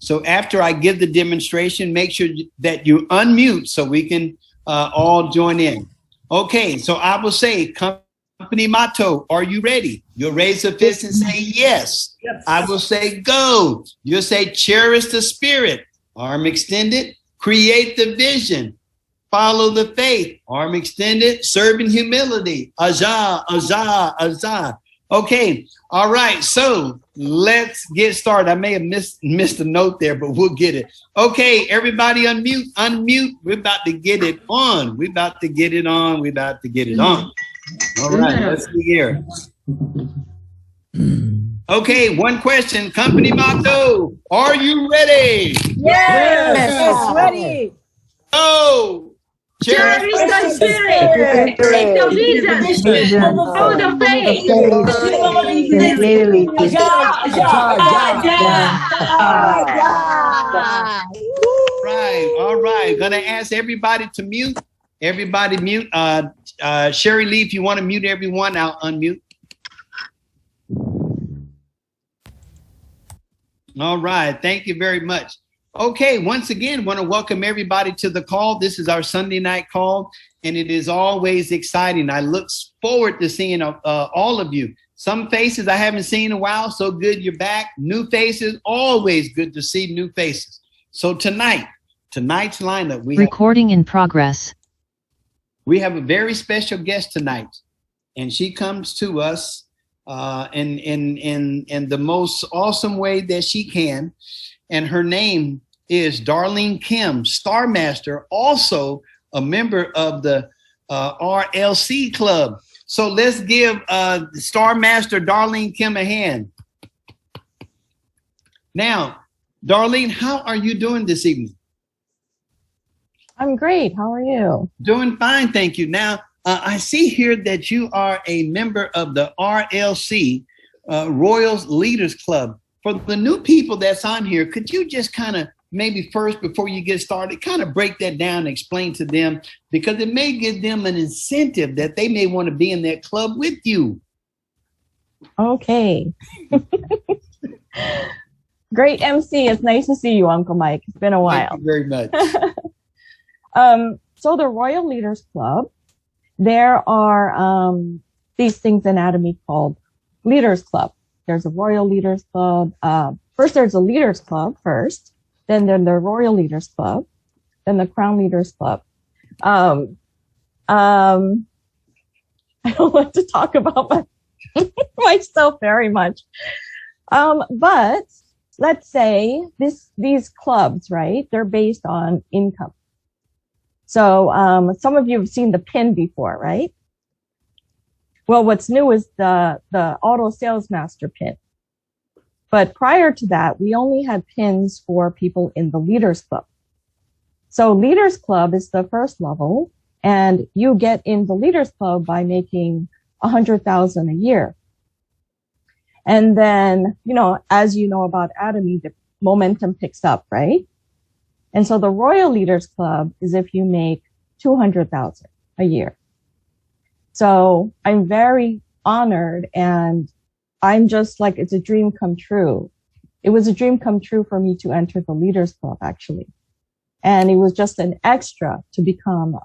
So after I give the demonstration, make sure that you unmute so we can all join in. Okay, so I will say, company motto, are you ready? You'll raise a fist and say yes. Yes. I will say go. You'll say cherish the spirit, arm extended, create the vision, follow the faith, arm extended, serve in humility, azah, azah, azah. Okay, all right, so let's get started. I may have missed a note there, but we'll get it. Okay, everybody unmute. We're about to get it on. We're about to get it on. We're about to get it on. All right, let's see here. Okay, one question, company motto. Are you ready? Yes, ready. Oh. Cherish the spirit, create the vision, hold the faith. Right, all right. Gonna ask everybody to mute. Everybody mute. Sherry Lee, if you want to mute everyone, I'll unmute. All right, thank you very much. Okay, once again, want to welcome everybody to the call. This is our Sunday night call, and it is always exciting. I look forward to seeing all of you. Some faces I haven't seen in a while, so good you're back. New faces, always good to see new faces. So tonight's lineup, recording in progress. We have a very special guest tonight, and she comes to us in the most awesome way that she can. And her name is Darlene Kim, Star Master, also a member of the RLC Club. So let's give Star Master Darlene Kim a hand. Now, Darlene, how are you doing this evening? I'm great. How are you? Doing fine, thank you. Now, I see here that you are a member of the RLC, Royals Leaders Club. For the new people that's on here, could you just kind of maybe first, before you get started, kind of break that down and explain to them, because it may give them an incentive that they may want to be in that club with you. Okay. Great MC. It's nice to see you, Uncle Mike. It's been a while. Thank you very much. So the Royal Leaders Club, there are these things in Atomy called Leaders Club. There's a Royal Leaders Club. First, there's a Leaders Club first, then there's the Royal Leaders Club, then the Crown Leaders Club. I don't like to talk about myself very much. But let's say these clubs, right? They're based on income. So some of you have seen the pin before, right? Well, what's new is the auto sales master pin. But prior to that, we only had pins for people in the Leaders Club. So Leaders Club is the first level, and you get in the Leaders Club by making $100,000 a year. And then, as you know about Atomy, the momentum picks up, right? And so the Royal Leaders Club is if you make $200,000 a year. So I'm very honored, and I'm just like, it's a dream come true. It was a dream come true for me to enter the Leaders Club, actually. And it was just an extra to become,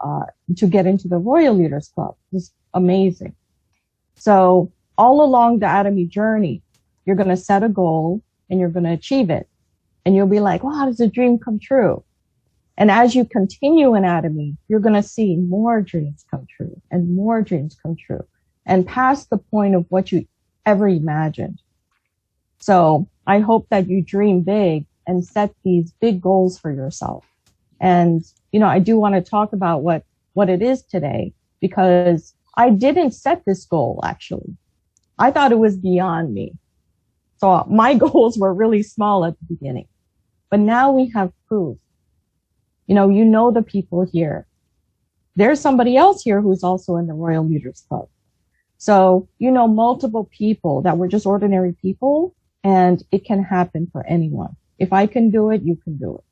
to get into the Royal Leaders Club. It was amazing. So all along the Atomy journey, you're going to set a goal and you're going to achieve it. And you'll be like, wow, it's a dream come true. And as you continue in Atomy, you're going to see more dreams come true and more dreams come true and past the point of what you ever imagined. So I hope that you dream big and set these big goals for yourself. And, I do want to talk about what it is today, because I didn't set this goal, actually. I thought it was beyond me. So my goals were really small at the beginning, but now we have proof. You know the people here. There's somebody else here who's also in the Royal Leaders Club. So, multiple people that were just ordinary people, and it can happen for anyone. If I can do it, you can do it.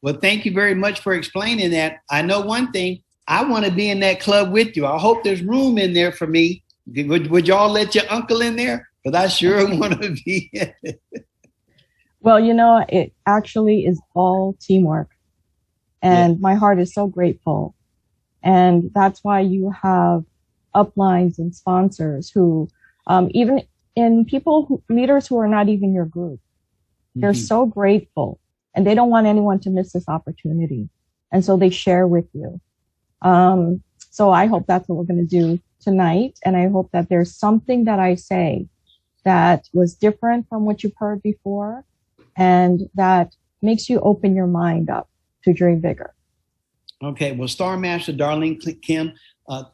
Well, thank you very much for explaining that. I know one thing. I want to be in that club with you. I hope there's room in there for me. Would y'all let your uncle in there? because I sure want to be in it. Well, it actually is all teamwork. And my heart is so grateful. And that's why you have uplines and sponsors who, even in leaders who are not even your group, they're so grateful and they don't want anyone to miss this opportunity. And so they share with you. So I hope that's what we're going to do tonight. And I hope that there's something that I say that was different from what you've heard before and that makes you open your mind up to dream bigger. Okay. Well, Star Master Darlene Kim,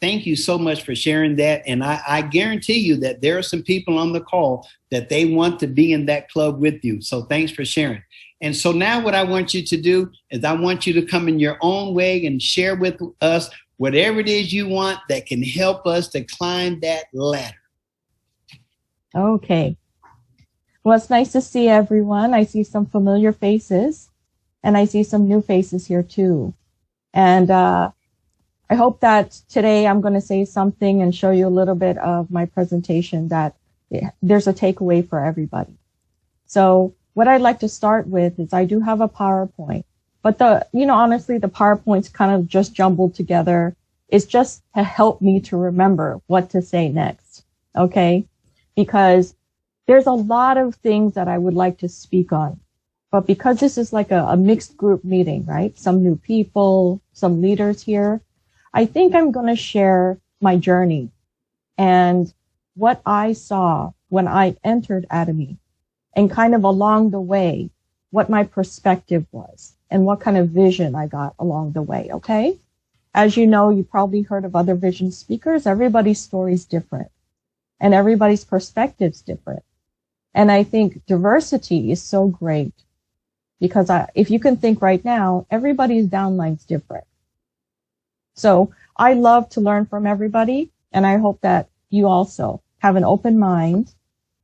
thank you so much for sharing that. And I guarantee you that there are some people on the call that they want to be in that club with you. So thanks for sharing. And so now what I want you to do is I want you to come in your own way and share with us whatever it is you want that can help us to climb that ladder. Okay. Well, it's nice to see everyone. I see some familiar faces and I see some new faces here too. And I hope that today I'm going to say something and show you a little bit of my presentation that there's a takeaway for everybody. So what I'd like to start with is I do have a PowerPoint, but honestly, the PowerPoint's kind of just jumbled together. It's just to help me to remember what to say next. Okay. Because there's a lot of things that I would like to speak on. But because this is like a mixed group meeting, right? Some new people, some leaders here. I think I'm going to share my journey and what I saw when I entered Atomy and kind of along the way, what my perspective was and what kind of vision I got along the way. Okay. As you know, you probably heard of other vision speakers. Everybody's story is different and everybody's perspective's different. And I think diversity is so great. Because if you can think right now, everybody's downline's different. So I love to learn from everybody, and I hope that you also have an open mind.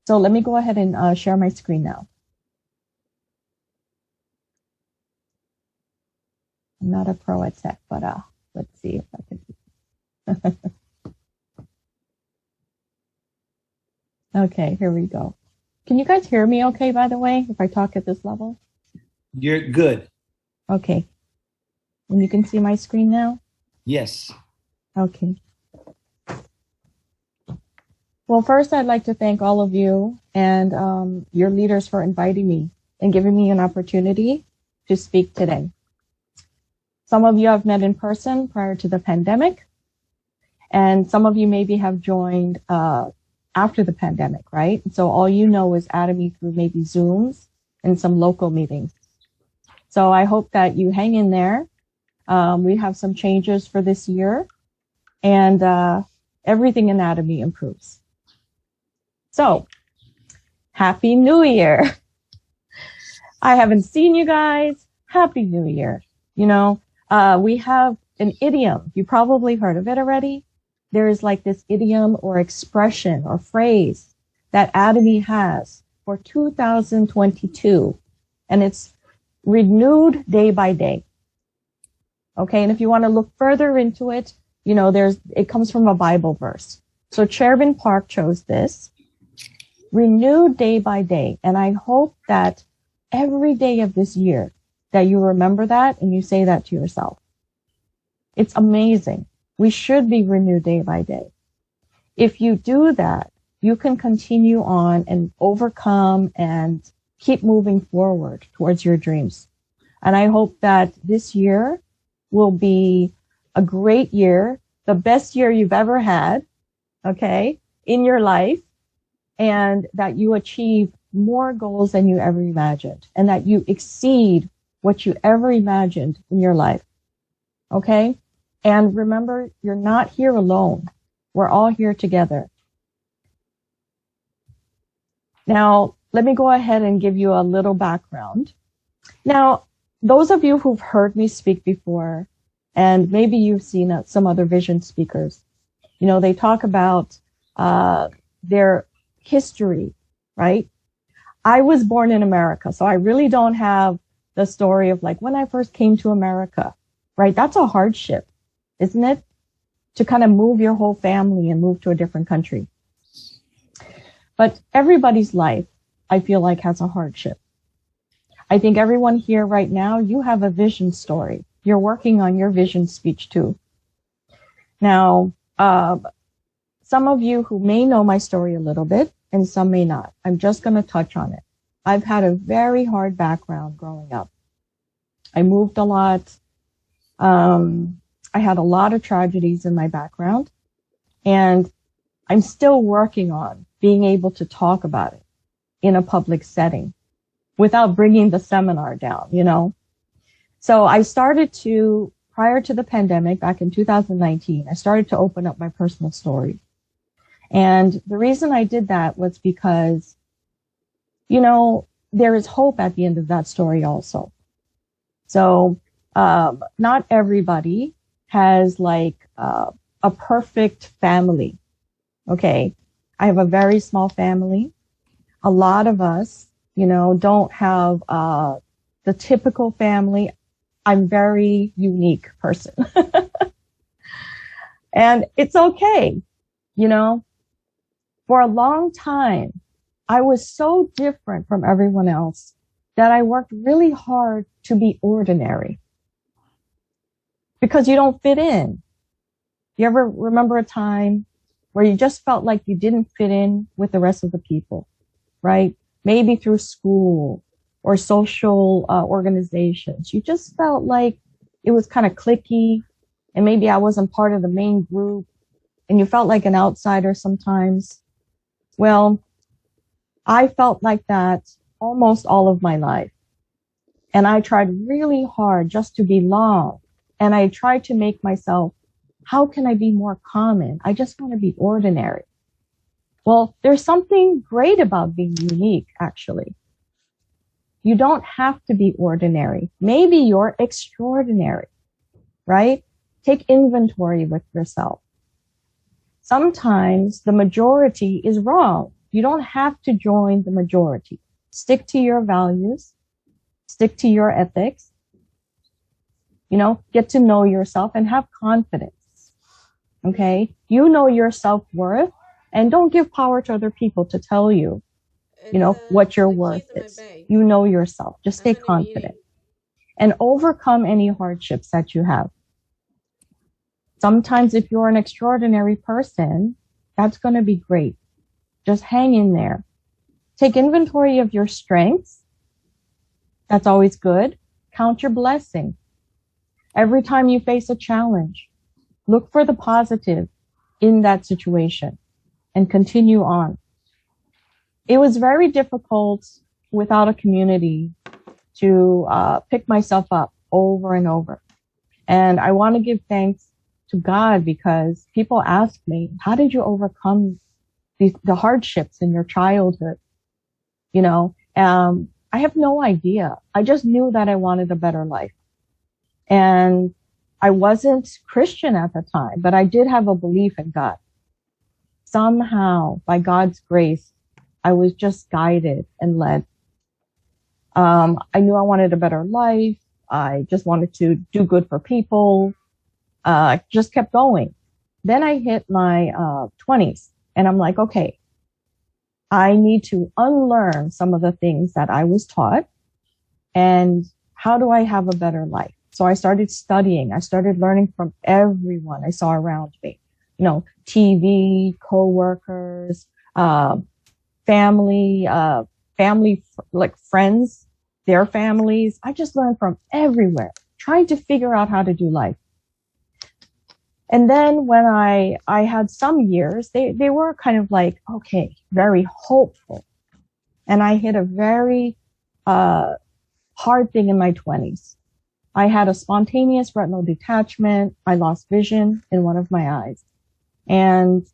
So let me go ahead and share my screen now. I'm not a pro at tech, but let's see if I can. Okay, here we go. Can you guys hear me okay, by the way, if I talk at this level? You're good. Okay. And you can see my screen now? Yes. Okay. Well, first, I'd like to thank all of you and your leaders for inviting me and giving me an opportunity to speak today. Some of you I've met in person prior to the pandemic, and some of you maybe have joined after the pandemic, right? So all you know is Atomy through maybe Zooms and some local meetings. So I hope that you hang in there. We have some changes for this year and everything in Atomy improves. So Happy New Year. I haven't seen you guys. Happy New Year. We have an idiom. You probably heard of it already. There is like this idiom or expression or phrase that Atomy has for 2022. And it's renewed day by day. Okay. And if you want to look further into it, it comes from a Bible verse. So Chairman Park chose this, renewed day by day. And I hope that every day of this year that you remember that and you say that to yourself. It's amazing. We should be renewed day by day. If you do that, you can continue on and overcome and keep moving forward towards your dreams. And I hope that this year will be a great year, the best year you've ever had, okay, in your life, and that you achieve more goals than you ever imagined, and that you exceed what you ever imagined in your life, okay? And remember, you're not here alone. We're all here together. Now, let me go ahead and give you a little background. Now, those of you who've heard me speak before, and maybe you've seen some other vision speakers, they talk about their history, right? I was born in America, so I really don't have the story of like when I first came to America, right? That's a hardship, isn't it? To kind of move your whole family and move to a different country. But everybody's life, I feel like, has a hardship. I think everyone here right now, you have a vision story. You're working on your vision speech too. Now, some of you who may know my story a little bit and some may not. I'm just going to touch on it. I've had a very hard background growing up. I moved a lot. I had a lot of tragedies in my background, and I'm still working on being able to talk about it in a public setting without bringing the seminar down, you know? So I started to, prior to the pandemic, back in 2019, I started to open up my personal story. And the reason I did that was because, you know, there is hope at the end of that story also. So, not everybody has like, a perfect family. Okay. I have a very small family. A lot of us, you know, don't have, the typical family. I'm a very unique person. And it's okay. You know, for a long time, I was so different from everyone else that I worked really hard to be ordinary because you don't fit in. You ever remember a time where you just felt like you didn't fit in with the rest of the people, right? Maybe through school or social organizations. You just felt like it was kind of cliquey and maybe I wasn't part of the main group and you felt like an outsider sometimes. Well, I felt like that almost all of my life. And I tried really hard just to belong. And I tried to make myself, how can I be more common? I just want to be ordinary. Well, there's something great about being unique, actually. You don't have to be ordinary. Maybe you're extraordinary, right? Take inventory with yourself. Sometimes the majority is wrong. You don't have to join the majority. Stick to your values. Stick to your ethics. You know, get to know yourself and have confidence. Okay? You know your self-worth and don't give power to other people to tell you, you know, what your worth is. You know yourself. Just stay confident and overcome any hardships that you have. Sometimes if you're an extraordinary person, that's going to be great. Just hang in there. Take inventory of your strengths. That's always good. Count your blessing. Every time you face a challenge, look for the positive in that situation and continue on. It was very difficult without a community to pick myself up over and over. And I want to give thanks to God because people ask me, how did you overcome the hardships in your childhood? You know, I have no idea. I just knew that I wanted a better life. And I wasn't Christian at the time, but I did have a belief in God. Somehow, by God's grace, I was just guided and led. I knew I wanted a better life. I just wanted to do good for people. Just kept going. Then I hit my 20s and I'm like, okay, I need to unlearn some of the things that I was taught. And how do I have a better life? So I started studying. I started learning from everyone I saw around me. You know, TV, coworkers, family, like friends, their families. I just learned from everywhere, trying to figure out how to do life. And then when I had some years, they were kind of like, okay, very hopeful. And I hit a very, hard thing in my 20s. I had a spontaneous retinal detachment. I lost vision in one of my eyes. And,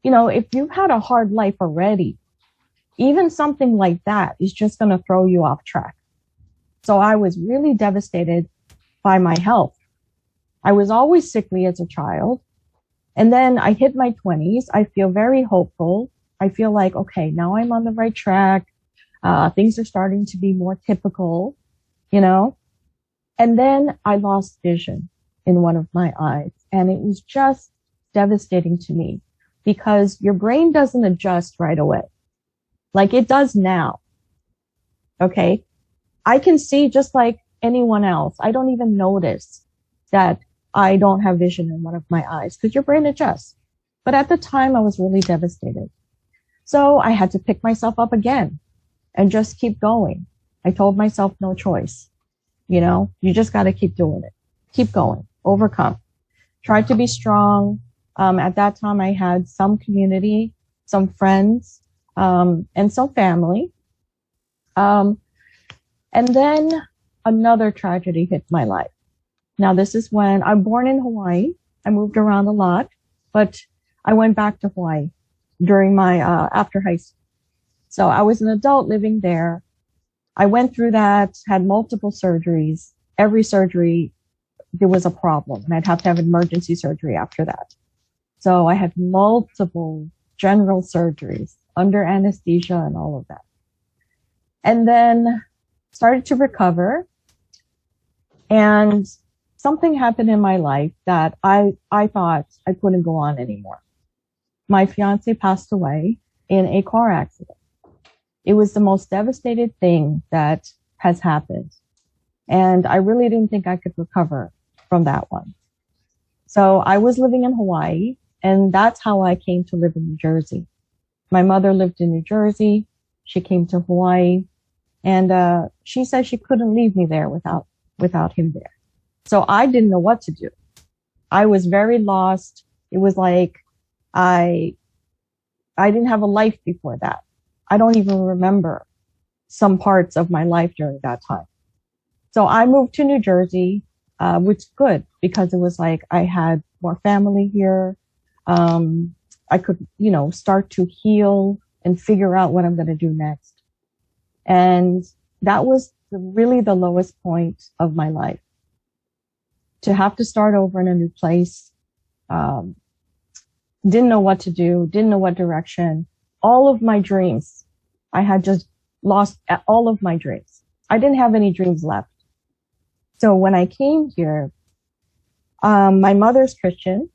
you know, if you've had a hard life already, even something like that is just going to throw you off track. So I was really devastated by my health. I was always sickly as a child. And then I hit my 20s. I feel very hopeful. I feel like, okay, now I'm on the right track. Things are starting to be more typical, you know. And then I lost vision in one of my eyes. And it was just devastating to me because your brain doesn't adjust right away. like it does now. Okay. I can see just like anyone else. I don't even notice that I don't have vision in one of my eyes because your brain adjusts. But at the time, I was really devastated. So I had to pick myself up again and just keep going. I told myself no choice. You know, you just got to keep doing it. Keep going, overcome. Tried to be strong. At that time, I had some community, some friends, and some family. And then another tragedy hit my life. Now, this is when I'm born in Hawaii. I moved around a lot, but I went back to Hawaii during my, after high school. So I was an adult living there. I went through that, had multiple surgeries. Every surgery, there was a problem, and I'd have to have emergency surgery after that. So I had multiple general surgeries under anesthesia and all of that. And then started to recover, and something happened in my life that I thought I couldn't go on anymore. My fiance passed away in a car accident. It was the most devastating thing that has happened. And I really didn't think I could recover from that one. So I was living in Hawaii, and that's how I came to live in New Jersey. My mother lived in New Jersey. She came to Hawaii, and she said she couldn't leave me there without him there. So I didn't know what to do. I was very lost. It was like I didn't have a life before that. I don't even remember some parts of my life during that time. So I moved to New Jersey, which is good because it was like I had more family here. I could, start to heal and figure out what I'm going to do next. And that was really the lowest point of my life. To have to start over in a new place, didn't know what to do, didn't know what direction. All of my dreams, I had just lost all of my dreams. I didn't have any dreams left. So when I came here, my mother's Christian.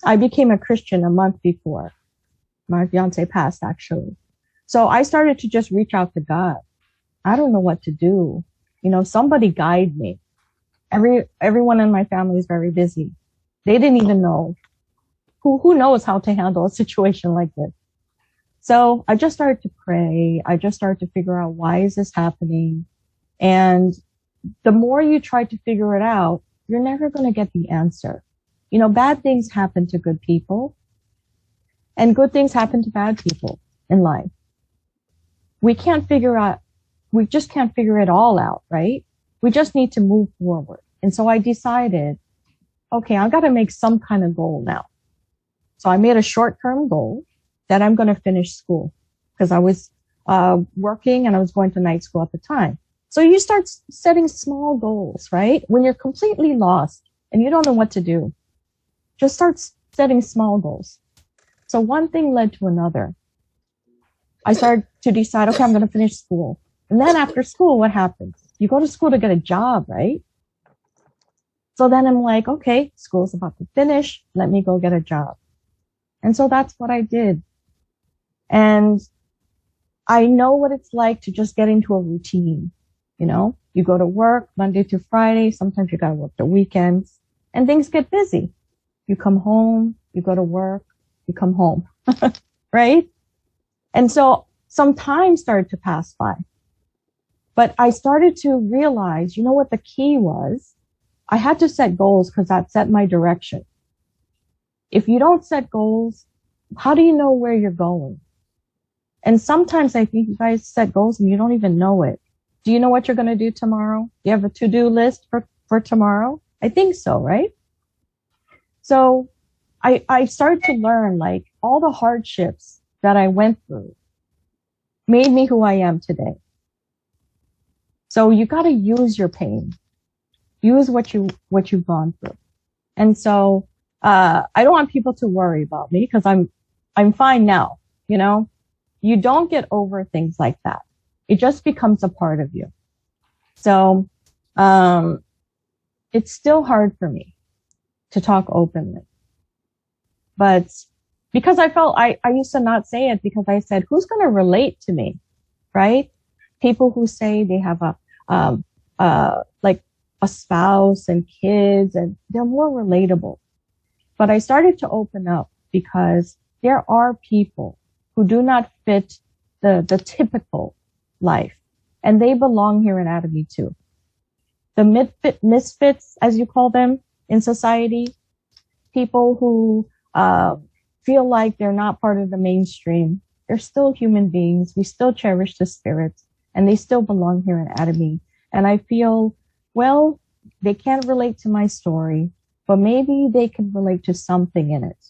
I became a Christian a month before my fiance passed, actually. So I started to just reach out to God. I don't know what to do. Somebody guide me. Everyone in my family is very busy. They didn't even know who knows how to handle a situation like this. So I just started to pray. I just started to figure out, why is this happening? And the more you try to figure it out, you're never going to get the answer. Bad things happen to good people, and good things happen to bad people in life. We just can't figure it all out, right? We just need to move forward. And so I decided, okay, I've got to make some kind of goal now. So I made a short-term goal that I'm going to finish school, because I was working and I was going to night school at the time. So you start setting small goals, right? When you're completely lost and you don't know what to do, just start setting small goals. So one thing led to another. I started to decide, okay, I'm going to finish school. And then after school, what happens? You go to school to get a job, right? So then I'm like, okay, school's about to finish. Let me go get a job. And so that's what I did. And I know what it's like to just get into a routine. You go to work Monday to Friday. Sometimes you got to work the weekends, and things get busy. You come home, you go to work, you come home, right? And so some time started to pass by. But I started to realize, what the key was? I had to set goals, because that set my direction. If you don't set goals, how do you know where you're going? And sometimes I think you guys set goals and you don't even know it. Do you know what you're going to do tomorrow? Do you have a to-do list for tomorrow? I think so, right? So I started to learn, like, all the hardships that I went through made me who I am today. So you got to use your pain. Use what you've gone through. And so I don't want people to worry about me, because I'm fine now. You don't get over things like that. It just becomes a part of you. So it's still hard for me to talk openly. But because I felt I used to not say it because I said, who's going to relate to me? Right? People who say they have like a spouse and kids, and they're more relatable. But I started to open up because there are people who do not fit the typical life, and they belong here in Atomy too. The misfits, as you call them in society, people who feel like they're not part of the mainstream. They're still human beings. We still cherish the spirits, and they still belong here in Atomy. And I feel, well, they can't relate to my story, but maybe they can relate to something in it.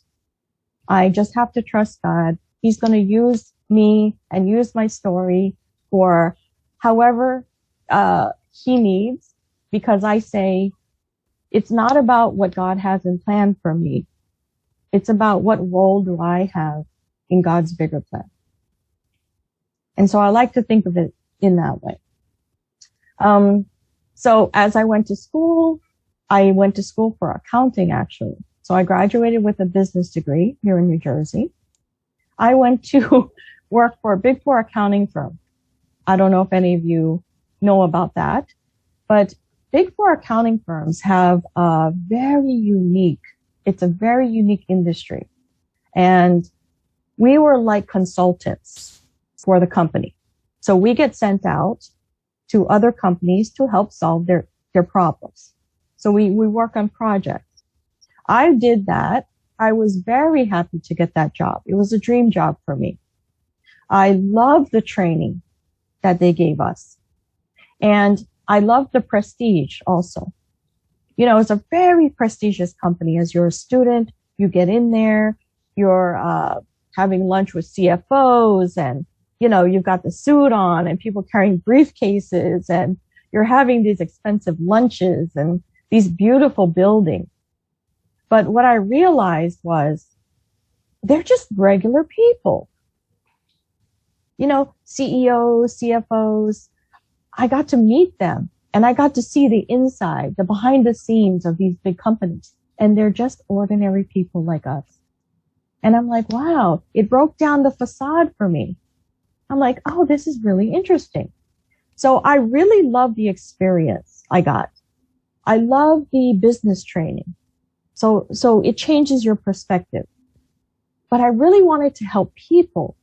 I just have to trust God. He's going to use me and use my story for however he needs, because I say it's not about what God has in plan for me. It's about what role do I have in God's bigger plan. And so I like to think of it in that way. So as I went to school for accounting, actually. So I graduated with a business degree here in New Jersey. I went to work for a Big Four accounting firm. I don't know if any of you know about that, but Big Four accounting firms have it's a very unique industry. And we were like consultants for the company. So we get sent out to other companies to help solve their problems. So we work on projects. I did that. I was very happy to get that job. It was a dream job for me. I loved the training that they gave us. And I loved the prestige also. You know, it's a very prestigious company. As you're a student, you get in there, you're having lunch with CFOs, and, you know, you've got the suit on and people carrying briefcases, and you're having these expensive lunches and these beautiful buildings. But what I realized was they're just regular people. You know, CEOs, CFOs, I got to meet them. And I got to see the inside, the behind the scenes of these big companies. And they're just ordinary people like us. And I'm like, wow, it broke down the facade for me. I'm like, oh, this is really interesting. So I really love the experience I got. I love the business training. So it changes your perspective. But I really wanted to help people.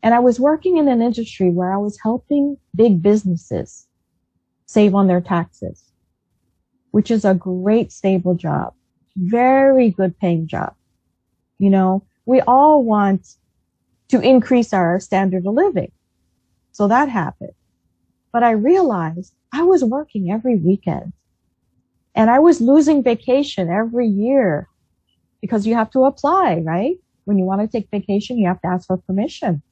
And I was working in an industry where I was helping big businesses save on their taxes, which is a great, stable job, very good paying job. You know, we all want to increase our standard of living. So that happened. But I realized I was working every weekend, and I was losing vacation every year because you have to apply, right? When you want to take vacation, you have to ask for permission.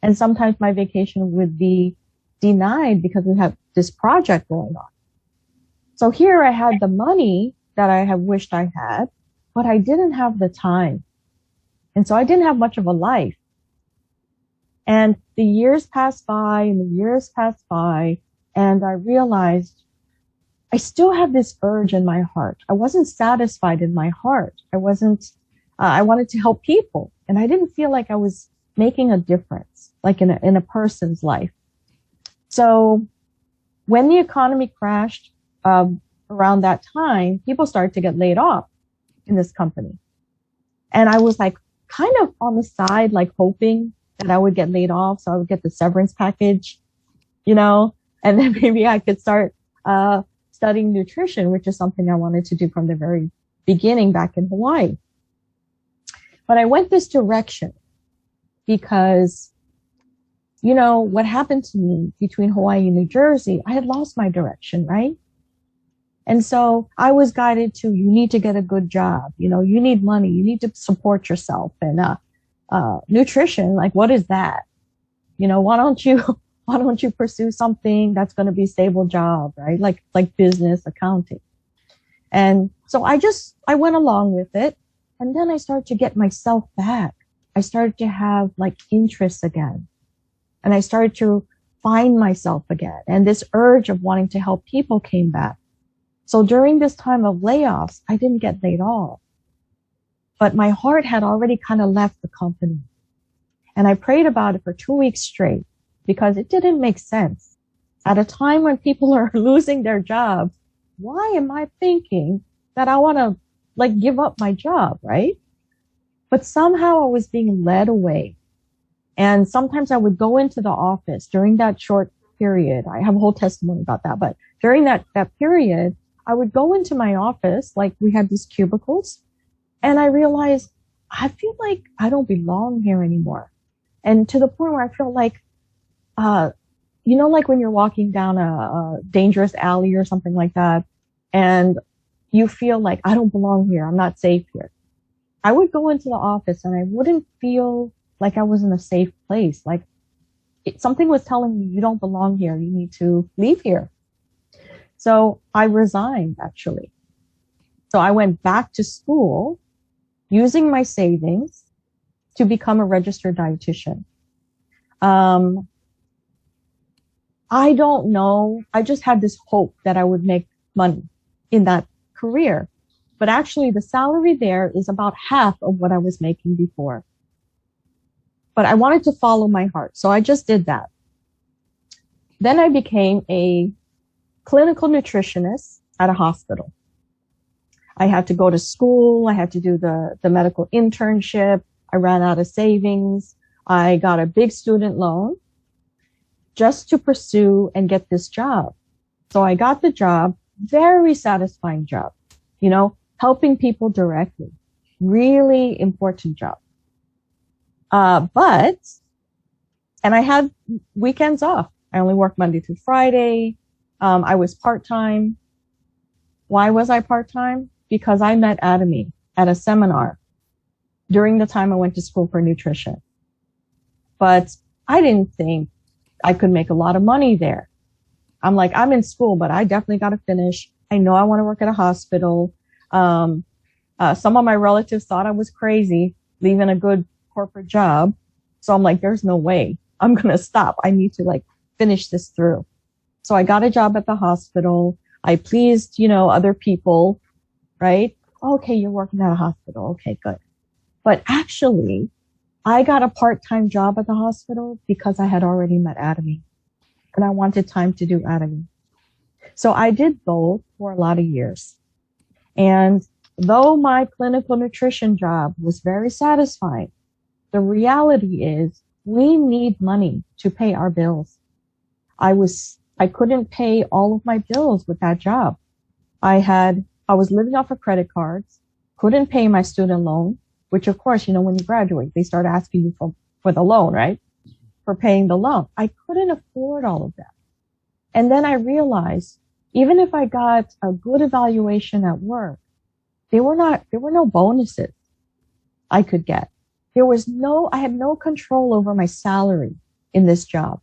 And sometimes my vacation would be denied because we have this project going on. So here I had the money that I have wished I had, but I didn't have the time. And so I didn't have much of a life. And the years passed by and the years passed by, and I realized I still have this urge in my heart. I wasn't satisfied in my heart. I wanted to help people, and I didn't feel like I was making a difference, like in a person's life. So when the economy crashed around that time, people started to get laid off in this company. And I was like kind of on the side, like hoping that I would get laid off so I would get the severance package, you know, and then maybe I could start studying nutrition, which is something I wanted to do from the very beginning back in Hawaii. But I went this direction because, you know, what happened to me between Hawaii and New Jersey, I had lost my direction, right? And so I was guided to, you need to get a good job. You know, you need money. You need to support yourself. And nutrition, like, what is that? You know, why don't you pursue something that's going to be a stable job, right? Like business, accounting. And so I went along with it. And then I started to get myself back. I started to have like interests again. And I started to find myself again. And this urge of wanting to help people came back. So during this time of layoffs, I didn't get laid off. but my heart had already kind of left the company. And I prayed about it for 2 weeks straight because it didn't make sense. At a time when people are losing their jobs, why am I thinking that I want to like give up my job, right? But somehow I was being led away. And sometimes I would go into the office during that short period. I have a whole testimony about that, but during that period, I would go into my office, like we had these cubicles, and I realized I feel like I don't belong here anymore. And to the point where I feel like, like when you're walking down a dangerous alley or something like that, and you feel like I don't belong here, I'm not safe here. I would go into the office and I wouldn't feel like I was in a safe place. Like something was telling me, you don't belong here. You need to leave here. So I resigned, actually. So I went back to school using my savings to become a registered dietitian. I don't know. I just had this hope that I would make money in that career. But actually, the salary there is about half of what I was making before. But I wanted to follow my heart. So I just did that. Then I became a clinical nutritionist at a hospital. I had to go to school. I had to do the medical internship. I ran out of savings. I got a big student loan just to pursue and get this job. So I got the job, very satisfying job, helping people directly. Really important job. And I had weekends off. I only worked Monday through Friday. I was part-time. Why was I part-time? Because I met Atomy at a seminar during the time I went to school for nutrition. But I didn't think I could make a lot of money there. I'm like, I'm in school, but I definitely got to finish. I know I want to work at a hospital. Some of my relatives thought I was crazy, leaving a good corporate job. So I'm like, there's no way I'm going to stop. I need to finish this through. So I got a job at the hospital. I pleased, other people, right? Okay, you're working at a hospital. Okay, good. But actually, I got a part-time job at the hospital because I had already met Atomy and I wanted time to do Atomy. So I did both for a lot of years. And though my clinical nutrition job was very satisfying, the reality is we need money to pay our bills. I couldn't pay all of my bills with that job. I was living off of credit cards, couldn't pay my student loan, which of course, when you graduate, they start asking you for the loan, right? For paying the loan. I couldn't afford all of that. And then I realized, even if I got a good evaluation at work, there were no bonuses I could get. I had no control over my salary in this job.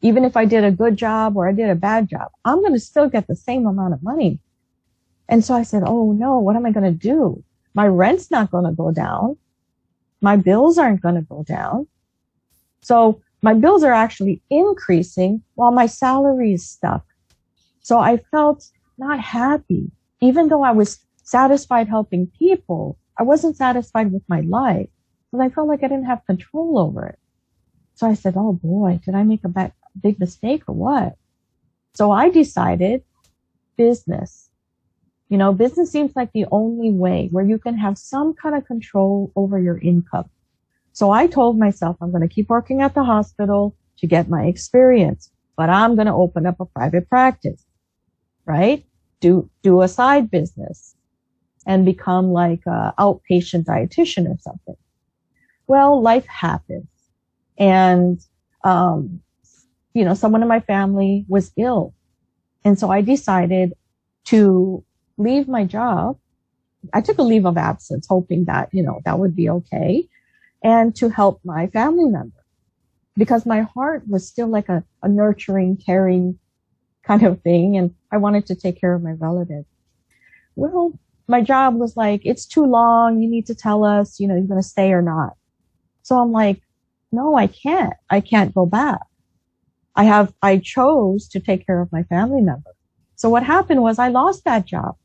Even if I did a good job or I did a bad job, I'm going to still get the same amount of money. And so I said, oh no, what am I going to do? My rent's not going to go down. My bills aren't going to go down. So my bills are actually increasing while my salary is stuck. So I felt not happy. Even though I was satisfied helping people, I wasn't satisfied with my life because I felt like I didn't have control over it. So I said, oh boy, did I make a big mistake or what? So I decided business. Business seems like the only way where you can have some kind of control over your income. So I told myself I'm going to keep working at the hospital to get my experience, but I'm going to open up a private practice, right? Do a side business and become like a outpatient dietitian or something. Well, life happens. And, someone in my family was ill. And so I decided to leave my job. I took a leave of absence, hoping that, that would be okay. And to help my family member because my heart was still like a nurturing, caring kind of thing. And I wanted to take care of my relative. Well, my job was like, it's too long. You need to tell us, you're going to stay or not. So I'm like, no, I can't go back. I chose to take care of my family member. So what happened was I lost that job.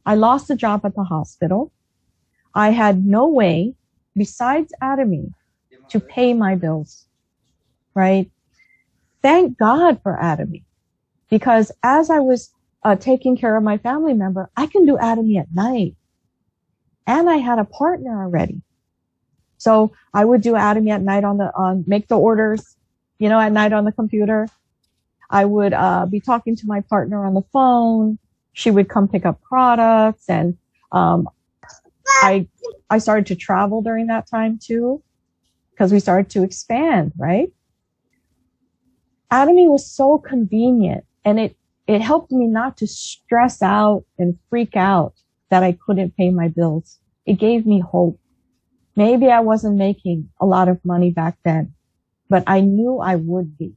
I lost the job at the hospital. I had no way besides Atomy to pay my bills, right? Thank God for Atomy, because as I was taking care of my family member, I can do Atomy at night. And I had a partner already. So I would do Atomy at night make the orders, at night on the computer. I would be talking to my partner on the phone. She would come pick up products, and I started to travel during that time too, because we started to expand, right? Atomy was so convenient, and it helped me not to stress out and freak out that I couldn't pay my bills. It gave me hope. Maybe I wasn't making a lot of money back then, but I knew I would be,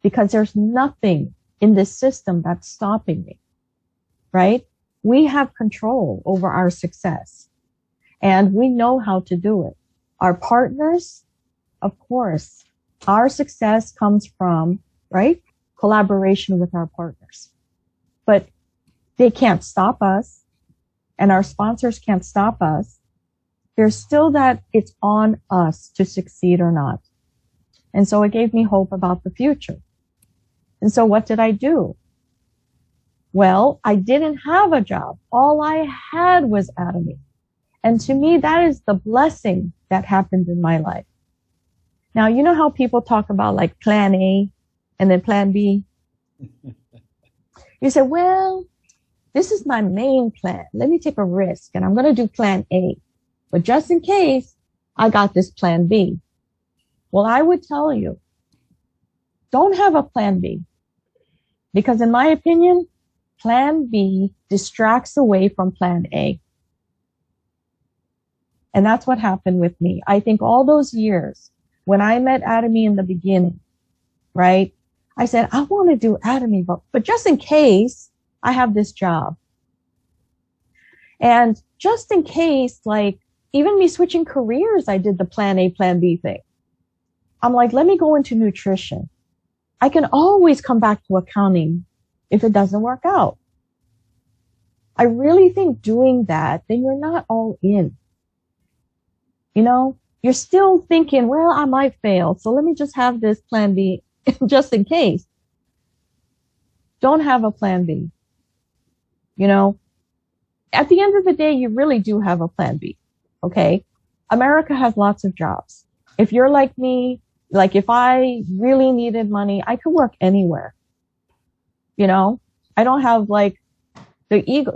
because there's nothing in this system that's stopping me, right? We have control over our success, and we know how to do it. Our partners, of course, our success comes from, right, collaboration with our partners. But they can't stop us, and our sponsors can't stop us. There's still that it's on us to succeed or not. And so it gave me hope about the future. And so what did I do? Well, I didn't have a job. All I had was Atomy. And to me, that is the blessing that happened in my life. Now, you know how people talk about like plan A and then plan B? You say, well, this is my main plan. Let me take a risk, and I'm going to do plan A. But just in case, I got this plan B. Well, I would tell you, don't have a plan B. Because in my opinion, plan B distracts away from plan A. And that's what happened with me. I think all those years when I met Atomy in the beginning, right? I said, I want to do Atomy, but just in case I have this job. And just in case, like even me switching careers, I did the plan A, plan B thing. I'm like, let me go into nutrition. I can always come back to accounting if it doesn't work out. I really think doing that, then you're not all in. You're still thinking, well, I might fail, so let me just have this plan B just in case. Don't have a plan B. At the end of the day, you really do have a plan B. Okay. America has lots of jobs. If you're like me, like if I really needed money, I could work anywhere. I don't have like the ego,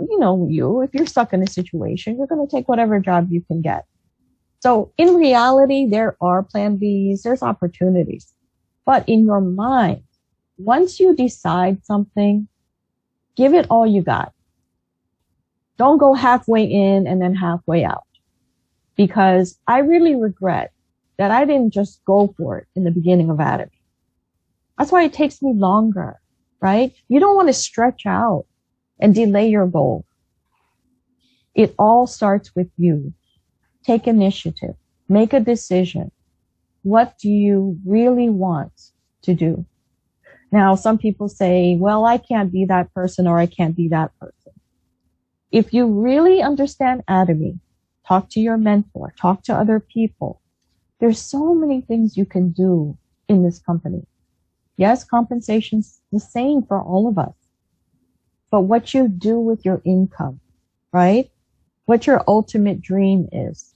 if you're stuck in a situation, you're going to take whatever job you can get. So in reality, there are plan Bs, there's opportunities. But in your mind, once you decide something, give it all you got. Don't go halfway in and then halfway out. Because I really regret that I didn't just go for it in the beginning of Atomy. That's why it takes me longer, right? You don't want to stretch out and delay your goal. It all starts with you. Take initiative. Make a decision. What do you really want to do? Now, some people say, well, I can't be that person or I can't be that person. If you really understand Atomy, talk to your mentor, talk to other people. There's so many things you can do in this company. Yes, compensation's the same for all of us. But what you do with your income, right? What your ultimate dream is.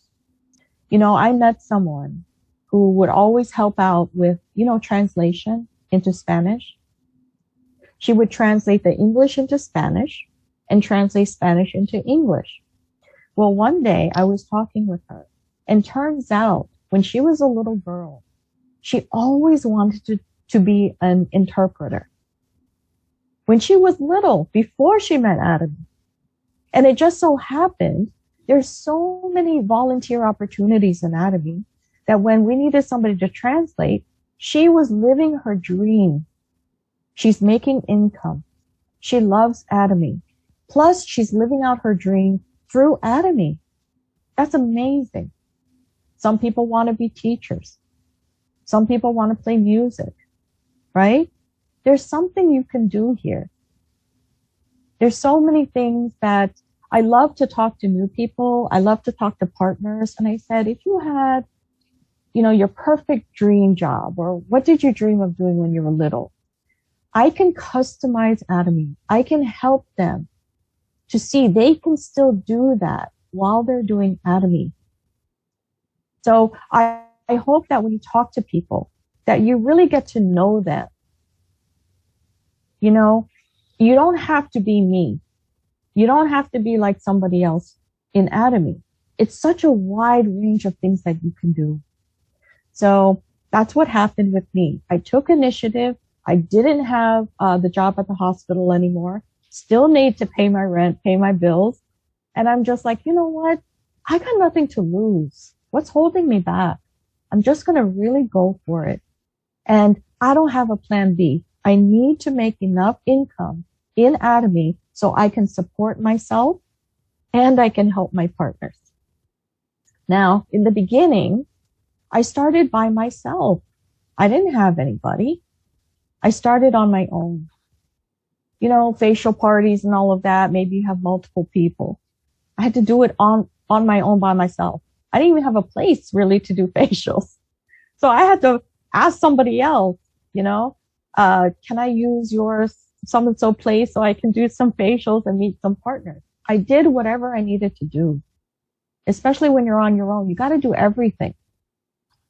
I met someone who would always help out with, translation into Spanish. She would translate the English into Spanish and translate Spanish into English. Well, one day I was talking with her, and turns out when she was a little girl, she always wanted to be an interpreter. When she was little, before she met Adam. And it just so happened, there's so many volunteer opportunities in Atomy that when we needed somebody to translate, she was living her dream. She's making income. She loves Atomy. Plus, she's living out her dream through Atomy. That's amazing. Some people want to be teachers. Some people want to play music, right? There's something you can do here. There's so many things that I love to talk to new people. I love to talk to partners. And I said, if you had, your perfect dream job, or what did you dream of doing when you were little? I can customize Atomy. I can help them to see they can still do that while they're doing Atomy. So I hope that when you talk to people, that you really get to know them. You don't have to be me. You don't have to be like somebody else in Atomy. It's such a wide range of things that you can do. So that's what happened with me. I took initiative. I didn't have the job at the hospital anymore. Still need to pay my rent, pay my bills. And I'm just like, you know what? I got nothing to lose. What's holding me back? I'm just going to really go for it. And I don't have a plan B. I need to make enough income in Atomy so I can support myself and I can help my partners. Now, in the beginning, I started by myself. I didn't have anybody. I started on my own. Facial parties and all of that. Maybe you have multiple people. I had to do it on my own by myself. I didn't even have a place really to do facials. So I had to ask somebody else, can I use your so-and-so place so I can do some facials and meet some partners? I did whatever I needed to do. Especially when you're on your own, you got to do everything.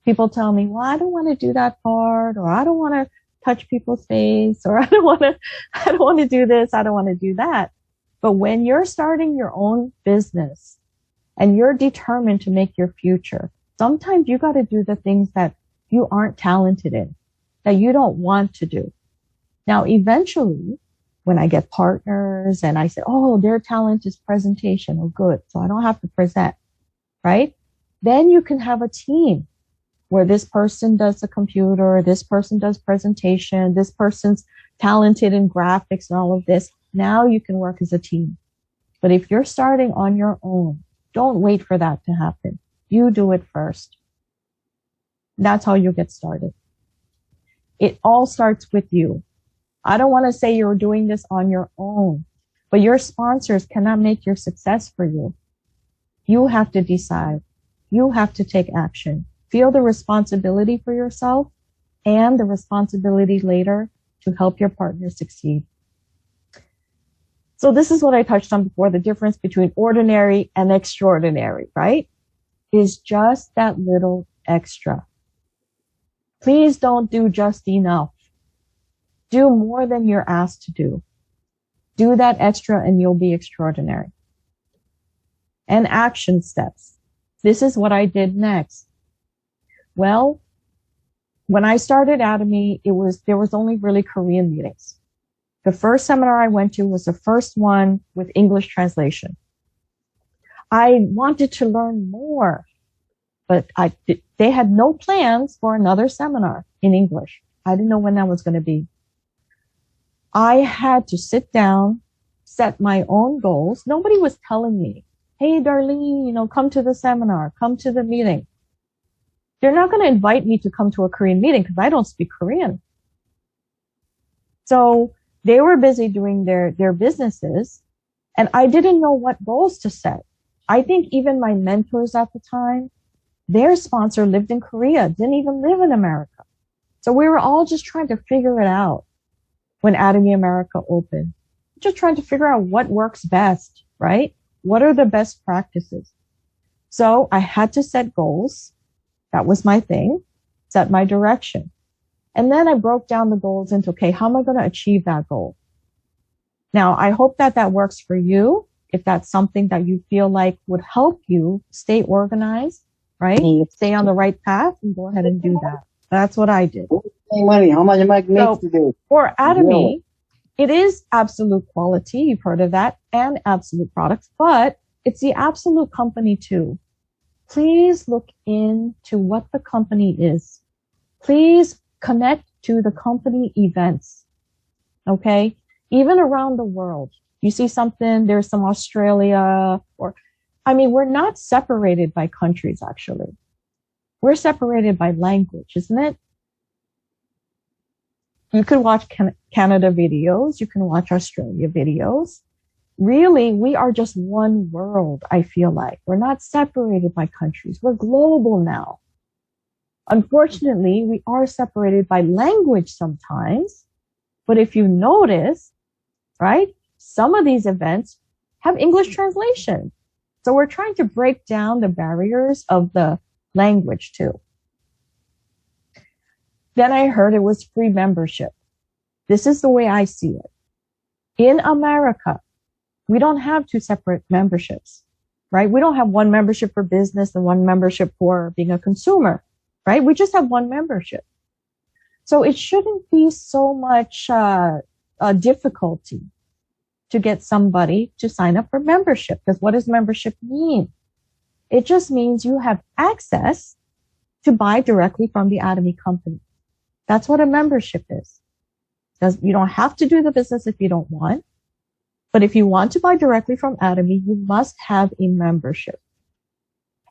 People tell me, well, I don't want to do that part, or I don't want to touch people's face, or I don't want to do this. I don't want to do that. But when you're starting your own business and you're determined to make your future, sometimes you got to do the things that you aren't talented in, that you don't want to do. Now, eventually, when I get partners and I say, oh, their talent is presentation, oh, good, so I don't have to present, right? Then you can have a team where this person does the computer, this person does presentation, this person's talented in graphics and all of this. Now you can work as a team. But if you're starting on your own, don't wait for that to happen. You do it first. That's how you get started. It all starts with you. I don't want to say you're doing this on your own, but your sponsors cannot make your success for you. You have to decide. You have to take action. Feel the responsibility for yourself and the responsibility later to help your partner succeed. So this is what I touched on before, the difference between ordinary and extraordinary, right? Is just that little extra. Please don't do just enough. Do more than you're asked to do. Do that extra and you'll be extraordinary. And action steps. This is what I did next. Well, when I started Atomy, there was only really Korean meetings. The first seminar I went to was the first one with English translation. I wanted to learn more, but they had no plans for another seminar in English. I didn't know when that was going to be. I had to sit down, set my own goals. Nobody was telling me, hey, Darlene, come to the seminar, come to the meeting. They're not going to invite me to come to a Korean meeting because I don't speak Korean. So they were busy doing their businesses, and I didn't know what goals to set. I think even my mentors at the time, their sponsor lived in Korea, didn't even live in America. So we were all just trying to figure it out when Atomy America opened. Just trying to figure out what works best, right? What are the best practices? So I had to set goals. That was my thing, set my direction. And then I broke down the goals into, okay, how am I going to achieve that goal? Now, I hope that works for you. If that's something that you feel like would help you stay organized, right? Stay on the right path, and go ahead and do that. That's what I did. Money, how much am I make today? For Atomy, it is absolute quality. You've heard of that, and absolute products, but it's the absolute company too. Please look into what the company is. Please connect to the company events. Okay? Even around the world. You see something, there's some Australia, we're not separated by countries, actually. We're separated by language, isn't it? You can watch Canada videos. You can watch Australia videos. really, we are just one world, I feel like. We're not separated by countries. We're global now. Unfortunately, we are separated by language sometimes. But if you notice, right, some of these events have English translation. So we're trying to break down the barriers of the language too. Then I heard it was free membership. This is the way I see it. In America, we don't have two separate memberships, right? We don't have one membership for business and one membership for being a consumer, right? We just have one membership. So it shouldn't be so much difficulty to get somebody to sign up for membership. Because what does membership mean? It just means you have access to buy directly from the Atomy company. That's what a membership is. You don't have to do the business if you don't want. But if you want to buy directly from Atomy, you must have a membership.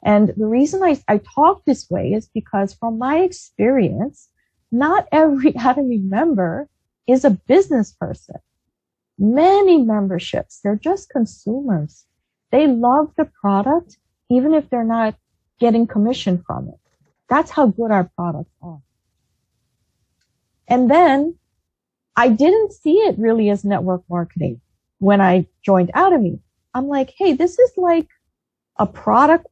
And the reason I talk this way is because from my experience, not every Atomy member is a business person. Many memberships, they're just consumers. They love the product, even if they're not getting commission from it. That's how good our products are. And then I didn't see it really as network marketing when I joined Atomy. I'm like, hey, this is like a product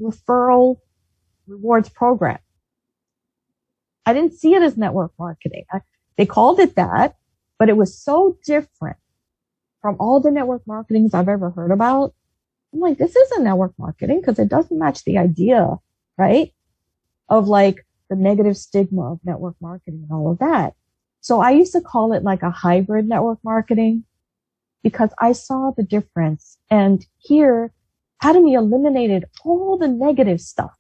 referral rewards program. I didn't see it as network marketing. They called it that, but it was so different from all the network marketings I've ever heard about. I'm like, this isn't network marketing because it doesn't match the idea, right? Of like the negative stigma of network marketing and all of that. So I used to call it like a hybrid network marketing because I saw the difference. And here, Atomy eliminated all the negative stuff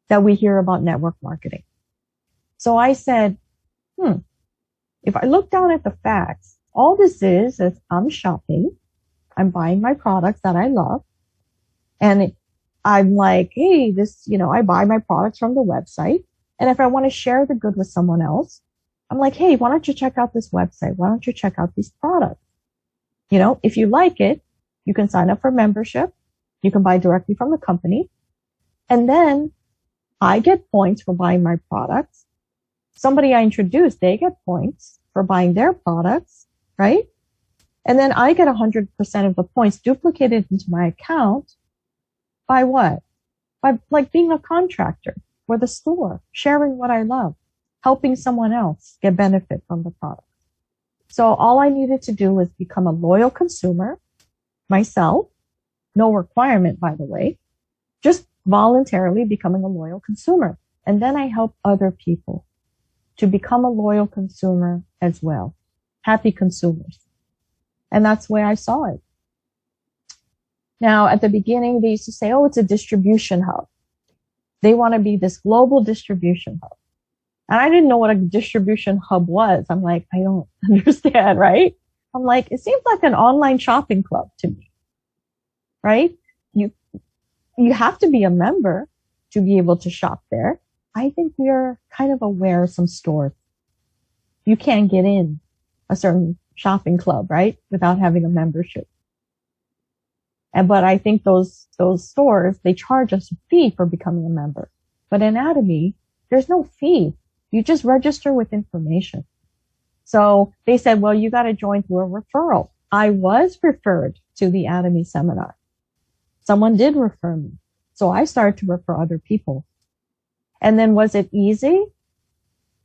that we hear about network marketing. So I said, if I look down at the facts, all this is I'm shopping, I'm buying my products that I love, and I'm like, hey, I buy my products from the website. And if I want to share the good with someone else, I'm like, hey, why don't you check out this website? Why don't you check out these products? If you like it, you can sign up for membership. You can buy directly from the company. And then I get points for buying my products. Somebody I introduced, they get points for buying their products, right? And then I get 100% of the points duplicated into my account by what? By like being a contractor for the store, sharing what I love, helping someone else get benefit from the product. So all I needed to do was become a loyal consumer myself. No requirement, by the way, just voluntarily becoming a loyal consumer. And then I help other people to become a loyal consumer as well. Happy consumers. And that's where I saw it. Now, at the beginning, they used to say, oh, it's a distribution hub. They want to be this global distribution hub. And I didn't know what a distribution hub was. I'm like, I don't understand, right? I'm like, it seems like an online shopping club to me, right? You have to be a member to be able to shop there. I think we're kind of aware of some stores. You can't get in a certain shopping club, right? Without having a membership. But I think those stores, they charge us a fee for becoming a member. But in Atomy, there's no fee. You just register with information. So they said, well, you got to join through a referral. I was referred to the Atomy seminar. Someone did refer me. So I started to refer other people. And then was it easy?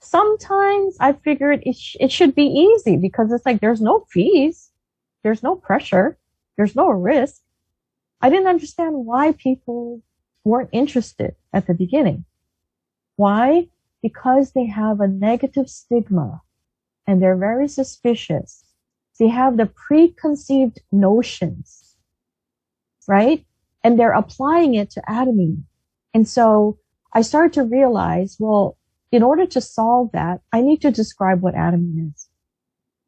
Sometimes I figured it should be easy because it's like there's no fees. There's no pressure. There's no risk. I didn't understand why people weren't interested at the beginning. Why? Because they have a negative stigma and they're very suspicious. They have the preconceived notions, right? And they're applying it to Atomy. And so I started to realize, well, in order to solve that, I need to describe what Atomy is.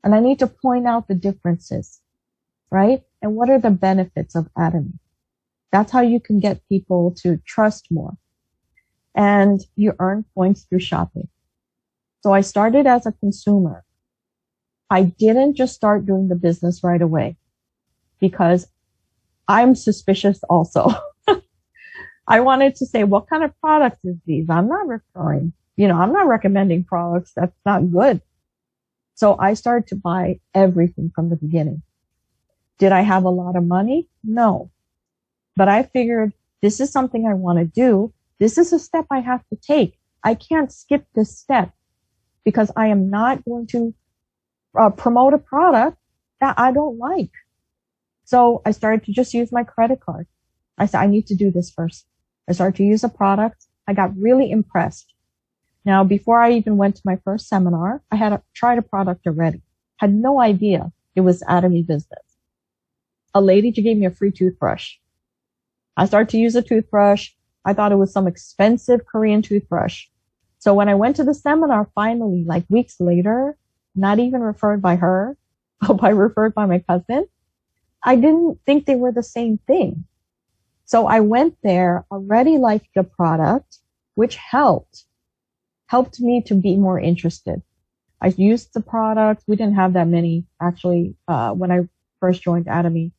And I need to point out the differences, right? And what are the benefits of Atomy? That's how you can get people to trust more. And you earn points through shopping. So I started as a consumer. I didn't just start doing the business right away because I'm suspicious also. I wanted to say, what kind of products is these? I'm not referring, I'm not recommending products that's not good. So I started to buy everything from the beginning. Did I have a lot of money? No. But I figured this is something I want to do. This is a step I have to take. I can't skip this step because I am not going to promote a product that I don't like. So I started to just use my credit card. I said, I need to do this first. I started to use a product. I got really impressed. Now, before I even went to my first seminar, I had tried a product already. Had no idea it was Atomy business. A lady gave me a free toothbrush. I started to use a toothbrush. I thought it was some expensive Korean toothbrush. So when I went to the seminar, finally, like weeks later, not even referred by her, but referred by my cousin, I didn't think they were the same thing. So I went there, already liked the product, which helped me to be more interested. I used the product. We didn't have that many actually, when I first joined Atomy,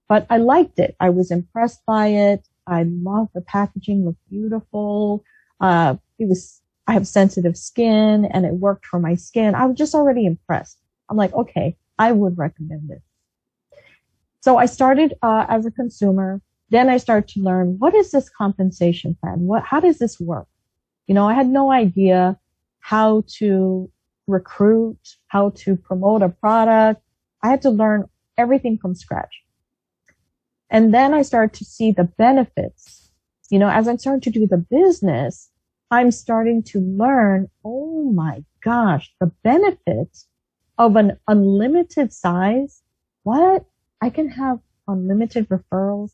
but I liked it. I was impressed by it. I loved the packaging, looked beautiful. I have sensitive skin and it worked for my skin. I was just already impressed. I'm like, okay, I would recommend it. So I started, as a consumer. Then I started to learn, what is this compensation plan? How does this work? I had no idea how to recruit, how to promote a product. I had to learn everything from scratch. And then I started to see the benefits. As I'm starting to do the business, I'm starting to learn, oh my gosh, the benefits of an unlimited size. What? I can have unlimited referrals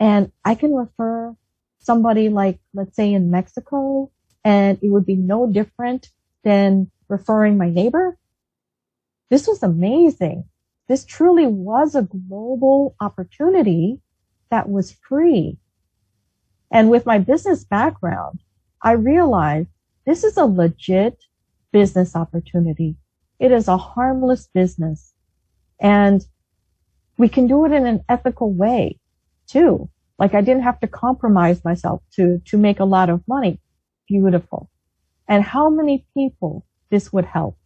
and I can refer somebody like, let's say in Mexico, and it would be no different than referring my neighbor. This was amazing. This truly was a global opportunity that was free. And with my business background, I realized this is a legit business opportunity. It is a harmless business. And we can do it in an ethical way too. Like I didn't have to compromise myself to make a lot of money. Beautiful. And how many people this would help.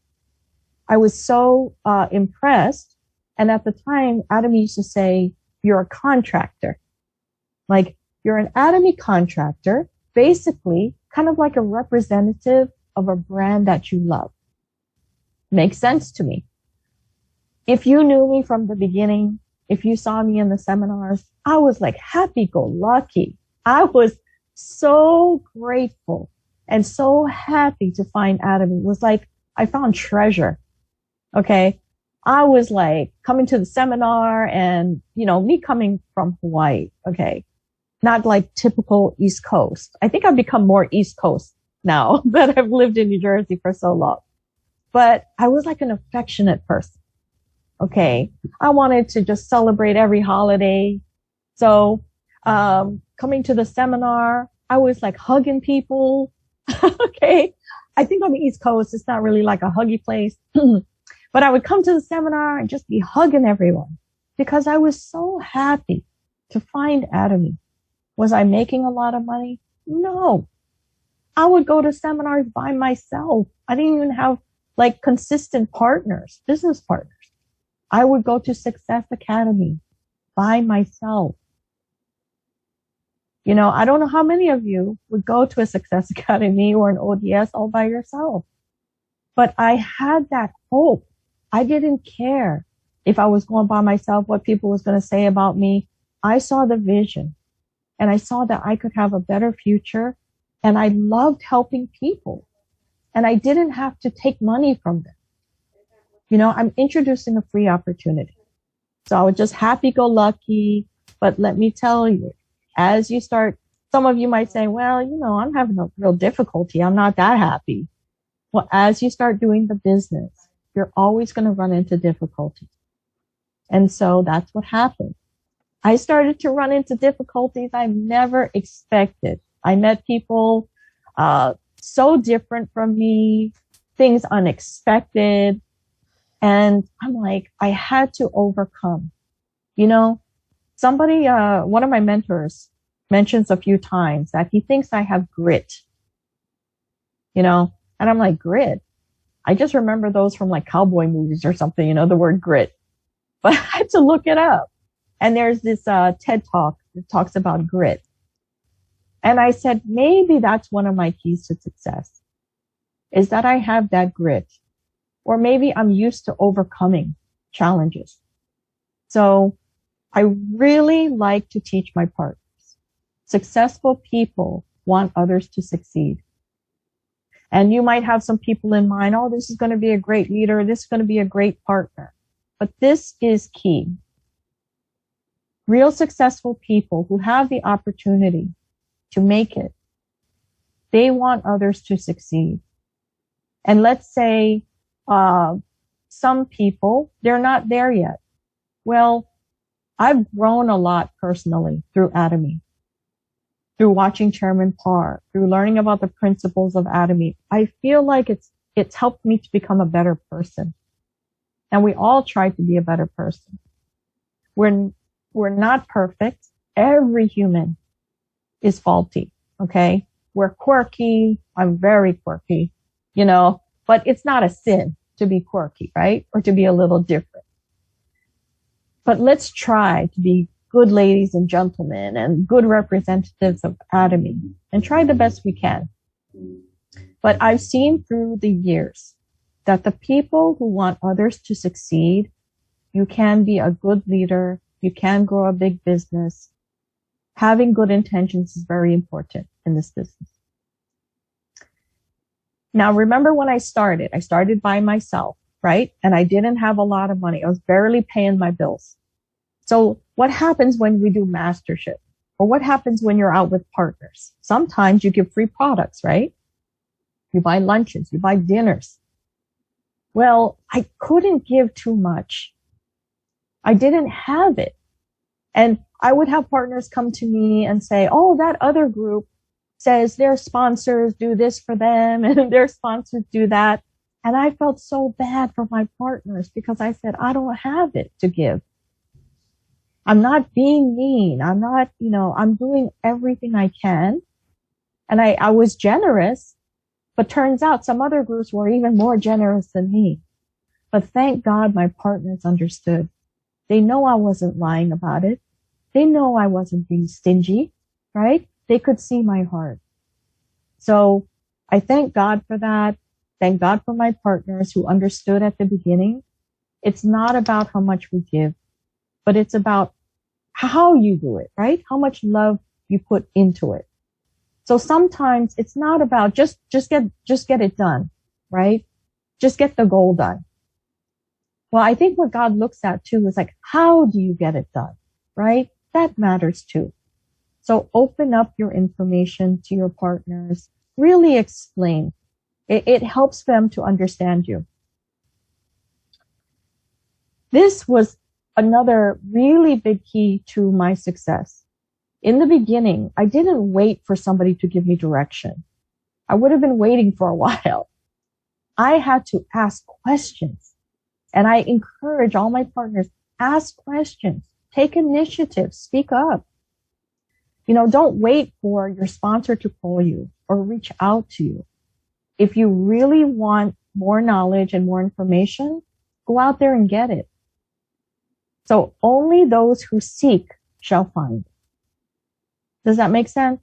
I was so impressed. And at the time, Atomy used to say, you're a contractor. Like you're an Atomy contractor, basically kind of like a representative of a brand that you love. Makes sense to me. If you knew me from the beginning, if you saw me in the seminars, I was like happy-go-lucky. I was so grateful and so happy to find Atomy. It was like I found treasure. Okay. I was like coming to the seminar and, me coming from Hawaii. Okay. Not like typical East Coast. I think I've become more East Coast now that I've lived in New Jersey for so long. But I was like an affectionate person. Okay. I wanted to just celebrate every holiday. So, coming to the seminar, I was like hugging people. Okay. I think on the East Coast, it's not really like a huggy place, but I would come to the seminar and just be hugging everyone because I was so happy to find Atomy. Was I making a lot of money? No. I would go to seminars by myself. I didn't even have like consistent partners, business partners. I would go to Success Academy by myself. I don't know how many of you would go to a Success Academy or an ODS all by yourself, but I had that hope. I didn't care if I was going by myself, what people was going to say about me. I saw the vision and I saw that I could have a better future and I loved helping people and I didn't have to take money from them. I'm introducing a free opportunity. So I was just happy-go-lucky. But let me tell you, as you start, some of you might say, well, I'm having a real difficulty. I'm not that happy. Well, as you start doing the business, you're always going to run into difficulties. And so that's what happened. I started to run into difficulties I never expected. I met people so different from me, things unexpected. And I'm like, I had to overcome. You know, somebody, one of my mentors mentions a few times that he thinks I have grit, you know, and I'm like, grit? I just remember those from like cowboy movies or something, you know, the word grit. But I had to look it up. And there's this TED talk that talks about grit. And I said, maybe that's one of my keys to success, is that I have that grit. Or maybe I'm used to overcoming challenges. So I really like to teach my partners. Successful people want others to succeed. And you might have some people in mind, oh, this is going to be a great leader. This is going to be a great partner. But this is key. Real successful people who have the opportunity to make it, they want others to succeed. And let's say some people, they're not there yet. Well, I've grown a lot personally through Atomy, through watching Chairman Parr, through learning about the principles of Atomy. I feel like it's helped me to become a better person. And we all try to be a better person. We're not perfect. Every human is faulty. Okay. We're quirky. I'm very quirky, you know, but it's not a sin to be quirky, right? Or to be a little different. But let's try to be good ladies and gentlemen and good representatives of Atomy and try the best we can. But I've seen through the years that the people who want others to succeed, you can be a good leader. You can grow a big business. Having good intentions is very important in this business. Now, remember when I started by myself, right? And I didn't have a lot of money. I was barely paying my bills. So what happens when we do mastership? Or what happens when you're out with partners? Sometimes you give free products, right? You buy lunches, you buy dinners. Well, I couldn't give too much. I didn't have it. And I would have partners come to me and say, oh, that other group says their sponsors do this for them and their sponsors do that. And I felt so bad for my partners because I said, I don't have it to give. I'm not being mean. I'm not, you know, I'm doing everything I can. And I was generous, but turns out some other groups were even more generous than me. But thank God my partners understood. They know I wasn't lying about it. They know I wasn't being stingy, right? They could see my heart. So I thank God for that. Thank God for my partners who understood at the beginning. It's not about how much we give, but it's about how you do it, right? How much love you put into it. So sometimes it's not about just get it done, right? Just get the goal done. Well, I think what God looks at too is like, how do you get it done, right? That matters too. So open up your information to your partners. Really explain. It helps them to understand you. This was another really big key to my success. In the beginning, I didn't wait for somebody to give me direction. I would have been waiting for a while. I had to ask questions. And I encourage all my partners, ask questions, take initiative, speak up. You know, don't wait for your sponsor to call you or reach out to you. If you really want more knowledge and more information, go out there and get it. So only those who seek shall find. Does that make sense?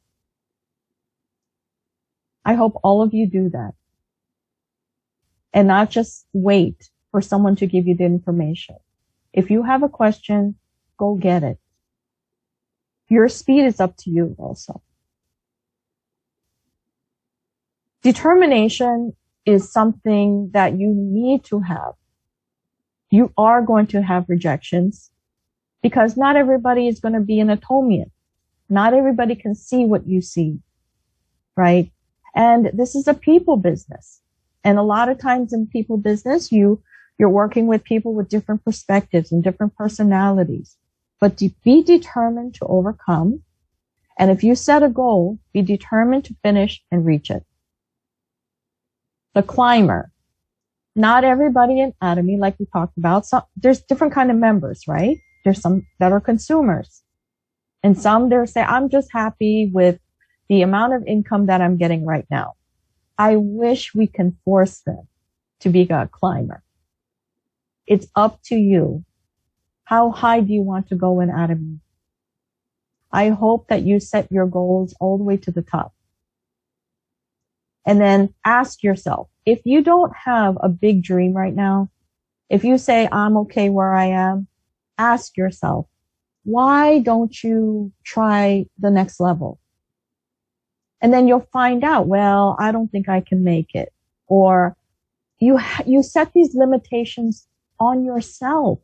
I hope all of you do that. And not just wait for someone to give you the information. If you have a question, go get it. Your speed is up to you also. Determination is something that you need to have. You are going to have rejections because not everybody is going to be an Atomian. Not everybody can see what you see, right? And this is a people business. And a lot of times in people business, you're working with people with different perspectives and different personalities. But be determined to overcome. And if you set a goal, be determined to finish and reach it. The climber. Not everybody in Atomy, like we talked about, there's different kind of members, right? There's some that are consumers, and some they'll say, I'm just happy with the amount of income that I'm getting right now. I wish we can force them to be a climber. It's up to you. How high do you want to go in Atomy? I hope that you set your goals all the way to the top. And then ask yourself, if you don't have a big dream right now, if you say, I'm okay where I am, ask yourself, why don't you try the next level? And then you'll find out, well, I don't think I can make it. Or you set these limitations on yourself.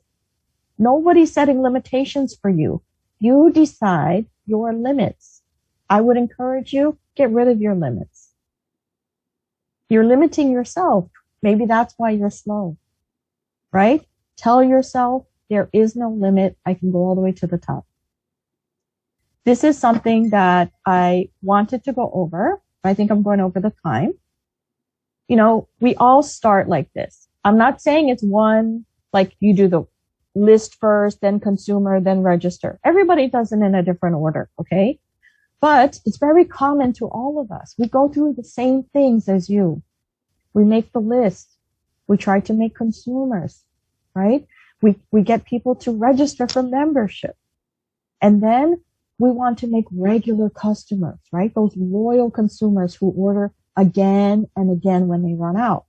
Nobody's setting limitations for you. You decide your limits. I would encourage you, get rid of your limits. You're limiting yourself. Maybe that's why you're slow, right? Tell yourself there is no limit. I can go all the way to the top. This is something that I wanted to go over. I think I'm going over the time. You know, we all start like this. I'm not saying it's one, like you do the list first, then consumer, then register. Everybody does it in a different order, okay? But it's very common to all of us. We go through the same things as you. We make the list. We try to make consumers, right? We get people to register for membership. And then we want to make regular customers, right? Those loyal consumers who order again and again when they run out.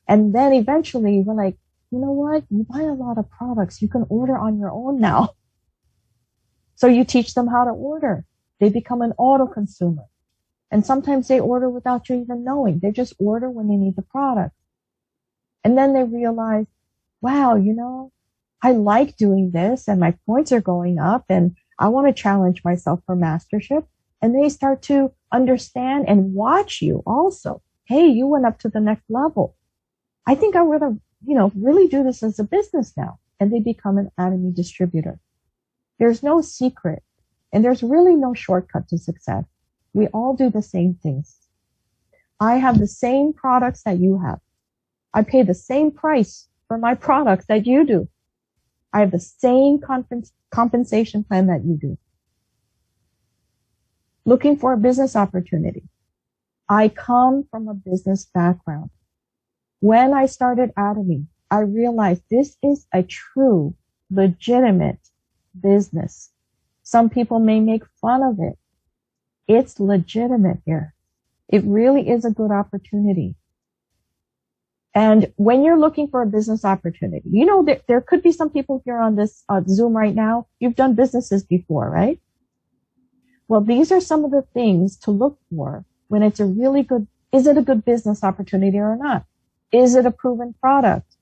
And then eventually we're like, you know what? You buy a lot of products. You can order on your own now. So you teach them how to order. They become an auto consumer. And sometimes they order without you even knowing. They just order when they need the product. And then they realize, wow, you know, I like doing this and my points are going up and I want to challenge myself for mastership. And they start to understand and watch you also. Hey, you went up to the next level. I think I would have, you know, really do this as a business now. And they become an Atomy distributor. There's no secret. And there's really no shortcut to success. We all do the same things. I have the same products that you have. I pay the same price for my products that you do. I have the same compensation plan that you do. Looking for a business opportunity. I come from a business background. When I started Atomy, I realized this is a true, legitimate business. Some people may make fun of it. It's legitimate here. It really is a good opportunity. And when you're looking for a business opportunity, you know, there could be some people here on this Zoom right now. You've done businesses before, right? Well, these are some of the things to look for when it's a really good, is it a good business opportunity or not? Is it a proven product?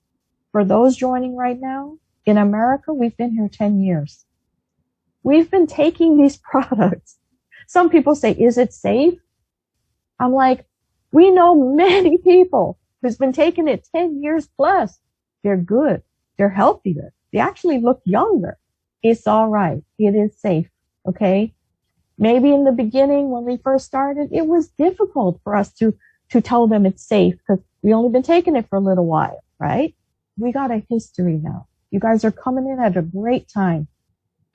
For those joining right now, in America, we've been here 10 years. We've been taking these products. Some people say, is it safe? I'm like, we know many people who's been taking it 10 years plus. They're good. They're healthier. They actually look younger. It's all right. It is safe. Okay. Maybe in the beginning when we first started, it was difficult for us to tell them it's safe because we only been taking it for a little while, right? We got a history now. You guys are coming in at a great time.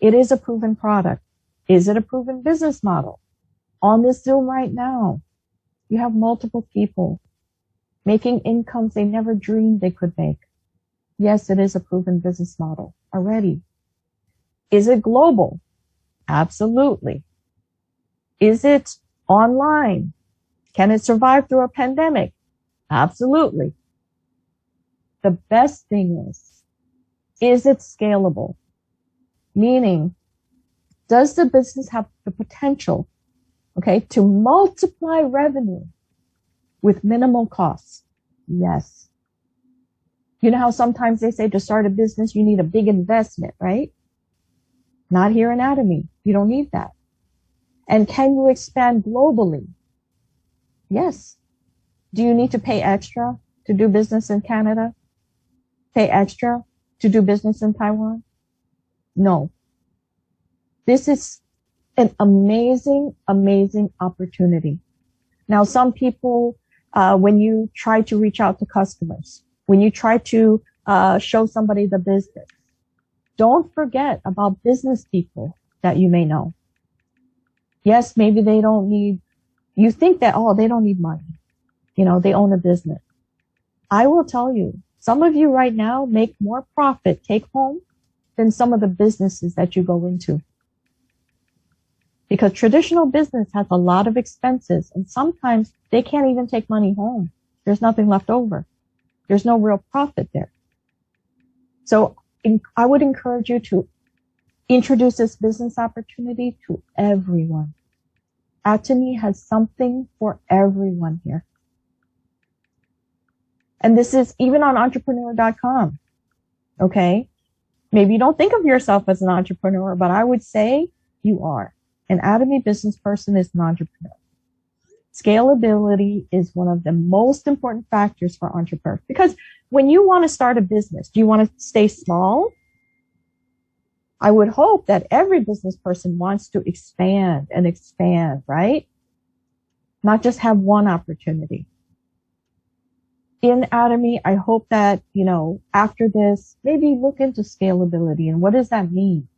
It is a proven product. Is it a proven business model? On this Zoom right now, you have multiple people making incomes they never dreamed they could make. Yes, it is a proven business model already. Is it global? Absolutely. Is it online? Can it survive through a pandemic? Absolutely. The best thing is it scalable? Meaning, does the business have the potential, okay, to multiply revenue with minimal costs? Yes. You know how sometimes they say to start a business, you need a big investment, right? Not here in Atomy. You don't need that. And can you expand globally? Yes. Do you need to pay extra to do business in Canada? Pay extra to do business in Taiwan? No. This is an amazing, amazing opportunity. Now, some people, when you try to reach out to customers, when you try to show somebody the business, don't forget about business people that you may know. Yes, maybe they don't need, you think that, oh, they don't need money. You know, they own a business. I will tell you, some of you right now make more profit take home than some of the businesses that you go into. Because traditional business has a lot of expenses, and sometimes they can't even take money home. There's nothing left over. There's no real profit there. So I would encourage you to introduce this business opportunity to everyone. Atomy has something for everyone here. And this is even on entrepreneur.com. Okay. Maybe you don't think of yourself as an entrepreneur, but I would say you are. An Atomy business person is an entrepreneur. Scalability is one of the most important factors for entrepreneurs, because when you want to start a business, do you want to stay small? I would hope that every business person wants to expand and expand, right? Not just have one opportunity. In Atomy, I hope that, you know, after this, maybe look into scalability and what does that mean?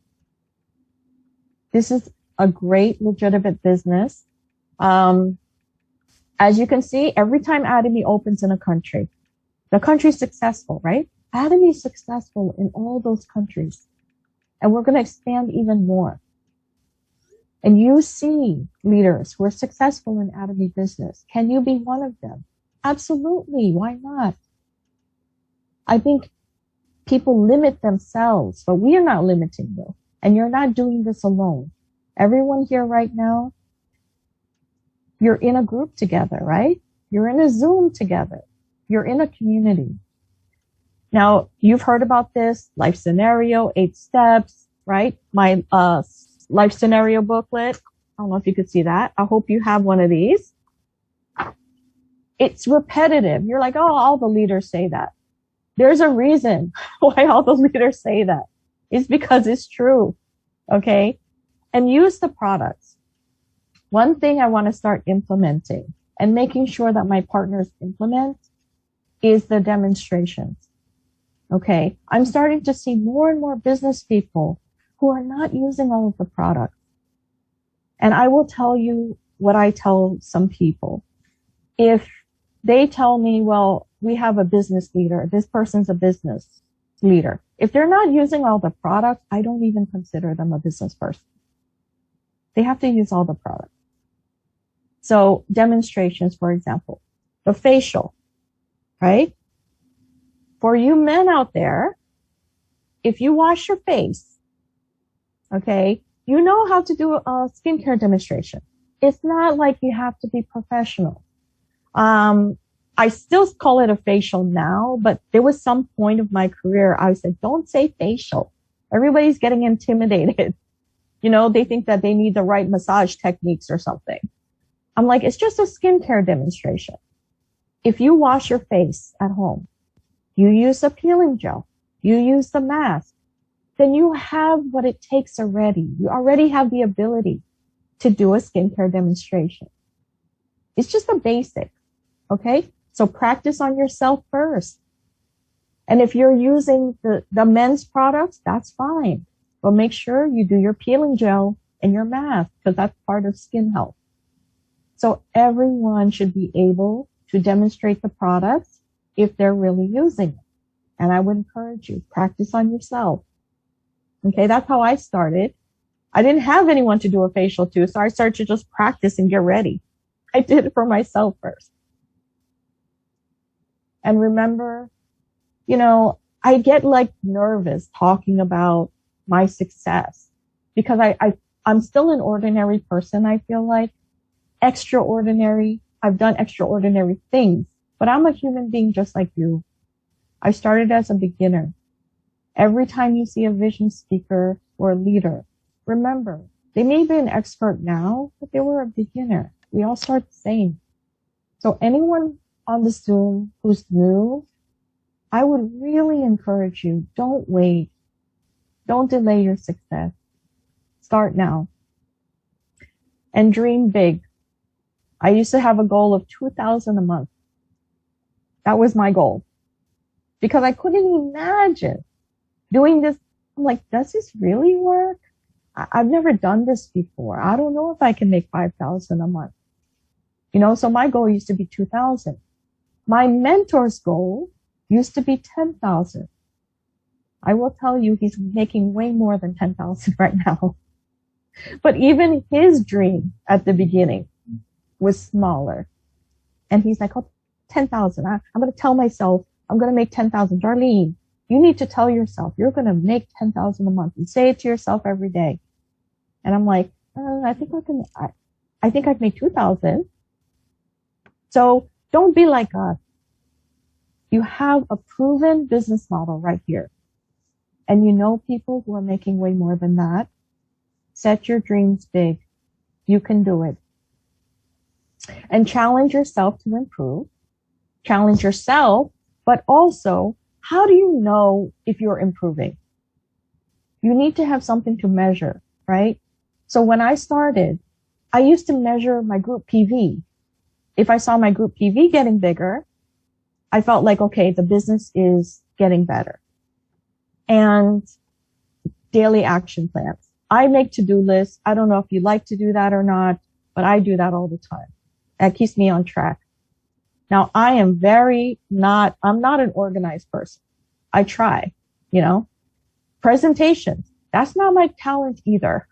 This is a great legitimate business. As you can see, every time Atomy opens in a country, the country's successful, right? Atomy is successful in all those countries. And we're going to expand even more. And you see leaders who are successful in Atomy business. Can you be one of them? Absolutely. Why not? I think people limit themselves, but we are not limiting you. And you're not doing this alone. Everyone here right now, you're in a group together, right? You're in a Zoom together. You're in a community. Now, you've heard about this life scenario, 8 steps, right? My life scenario booklet. I don't know if you could see that. I hope you have one of these. It's repetitive. You're like, oh, all the leaders say that. There's a reason why all the leaders say that. It's because it's true. Okay? And use the products. One thing I want to start implementing and making sure that my partners implement is the demonstrations. Okay. I'm starting to see more and more business people who are not using all of the products. And I will tell you what I tell some people. If they tell me, well, we have a business leader, this person's a business leader. If they're not using all the products, I don't even consider them a business person. They have to use all the products. So demonstrations, for example, the facial, right? For you men out there, if you wash your face, okay, you know how to do a skincare demonstration. It's not like you have to be professional. I still call it a facial now, but there was some point of my career I said, don't say facial. Everybody's getting intimidated. You know, they think that they need the right massage techniques or something. I'm like, it's just a skincare demonstration. If you wash your face at home, you use a peeling gel, you use the mask, then you have what it takes already. You already have the ability to do a skincare demonstration. It's just the basics, okay? So practice on yourself first. And if you're using the men's products, that's fine. But make sure you do your peeling gel and your mask, because that's part of skin health. So everyone should be able to demonstrate the products if they're really using it. And I would encourage you, practice on yourself. Okay, that's how I started. I didn't have anyone to do a facial to, so I started to just practice and get ready. I did it for myself first. And remember, you know, I get like nervous talking about my success because I'm still an ordinary person. I feel like extraordinary. I've done extraordinary things, but I'm a human being just like you. I started as a beginner. Every time you see a vision speaker or a leader, remember, they may be an expert now, but they were a beginner. We all start the same. So anyone on the Zoom who's new, I would really encourage you, don't wait. Don't delay your success. Start now. And dream big. I used to have a goal of $2,000 a month. That was my goal. because I couldn't imagine doing this. I'm like, does this really work? I've never done this before. I don't know if I can make 5,000 a month. So my goal used to be 2,000. My mentor's goal used to be 10,000. I will tell you, he's making way more than 10,000 right now. But even his dream at the beginning was smaller. And he's like, oh, 10,000. I'm going to tell myself I'm going to make 10,000. Darlene, you need to tell yourself you're going to make 10,000 a month, and say it to yourself every day. And I'm like, I think I'd make 2,000. So don't be like us. You have a proven business model right here. And you know people who are making way more than that. Set your dreams big. You can do it. And challenge yourself to improve. Challenge yourself, but also, how do you know if you're improving? You need to have something to measure, right? So when I started, I used to measure my group PV. If I saw my group PV getting bigger, I felt like, okay, the business is getting better. And daily action plans. I make to-do lists. I don't know if you like to do that or not, but I do that all the time. That keeps me on track. Now, I'm not an organized person. I try, presentations. That's not my talent either.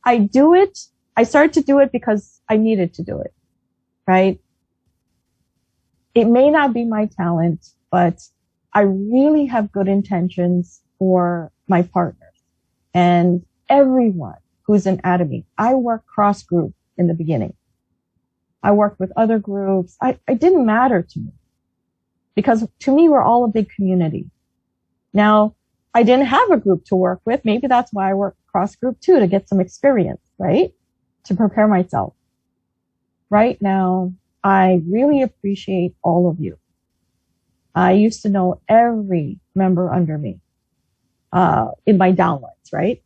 I do it. I started to do it because I needed to do it, right? It may not be my talent, but I really have good intentions for my partners and everyone who's in Atomy. I work cross group in the beginning. I worked with other groups. It didn't matter to me because to me, we're all a big community. Now, I didn't have a group to work with. Maybe that's why I work cross group too, to get some experience, right? To prepare myself. Right now, I really appreciate all of you. I used to know every member under me, in my downlines, right?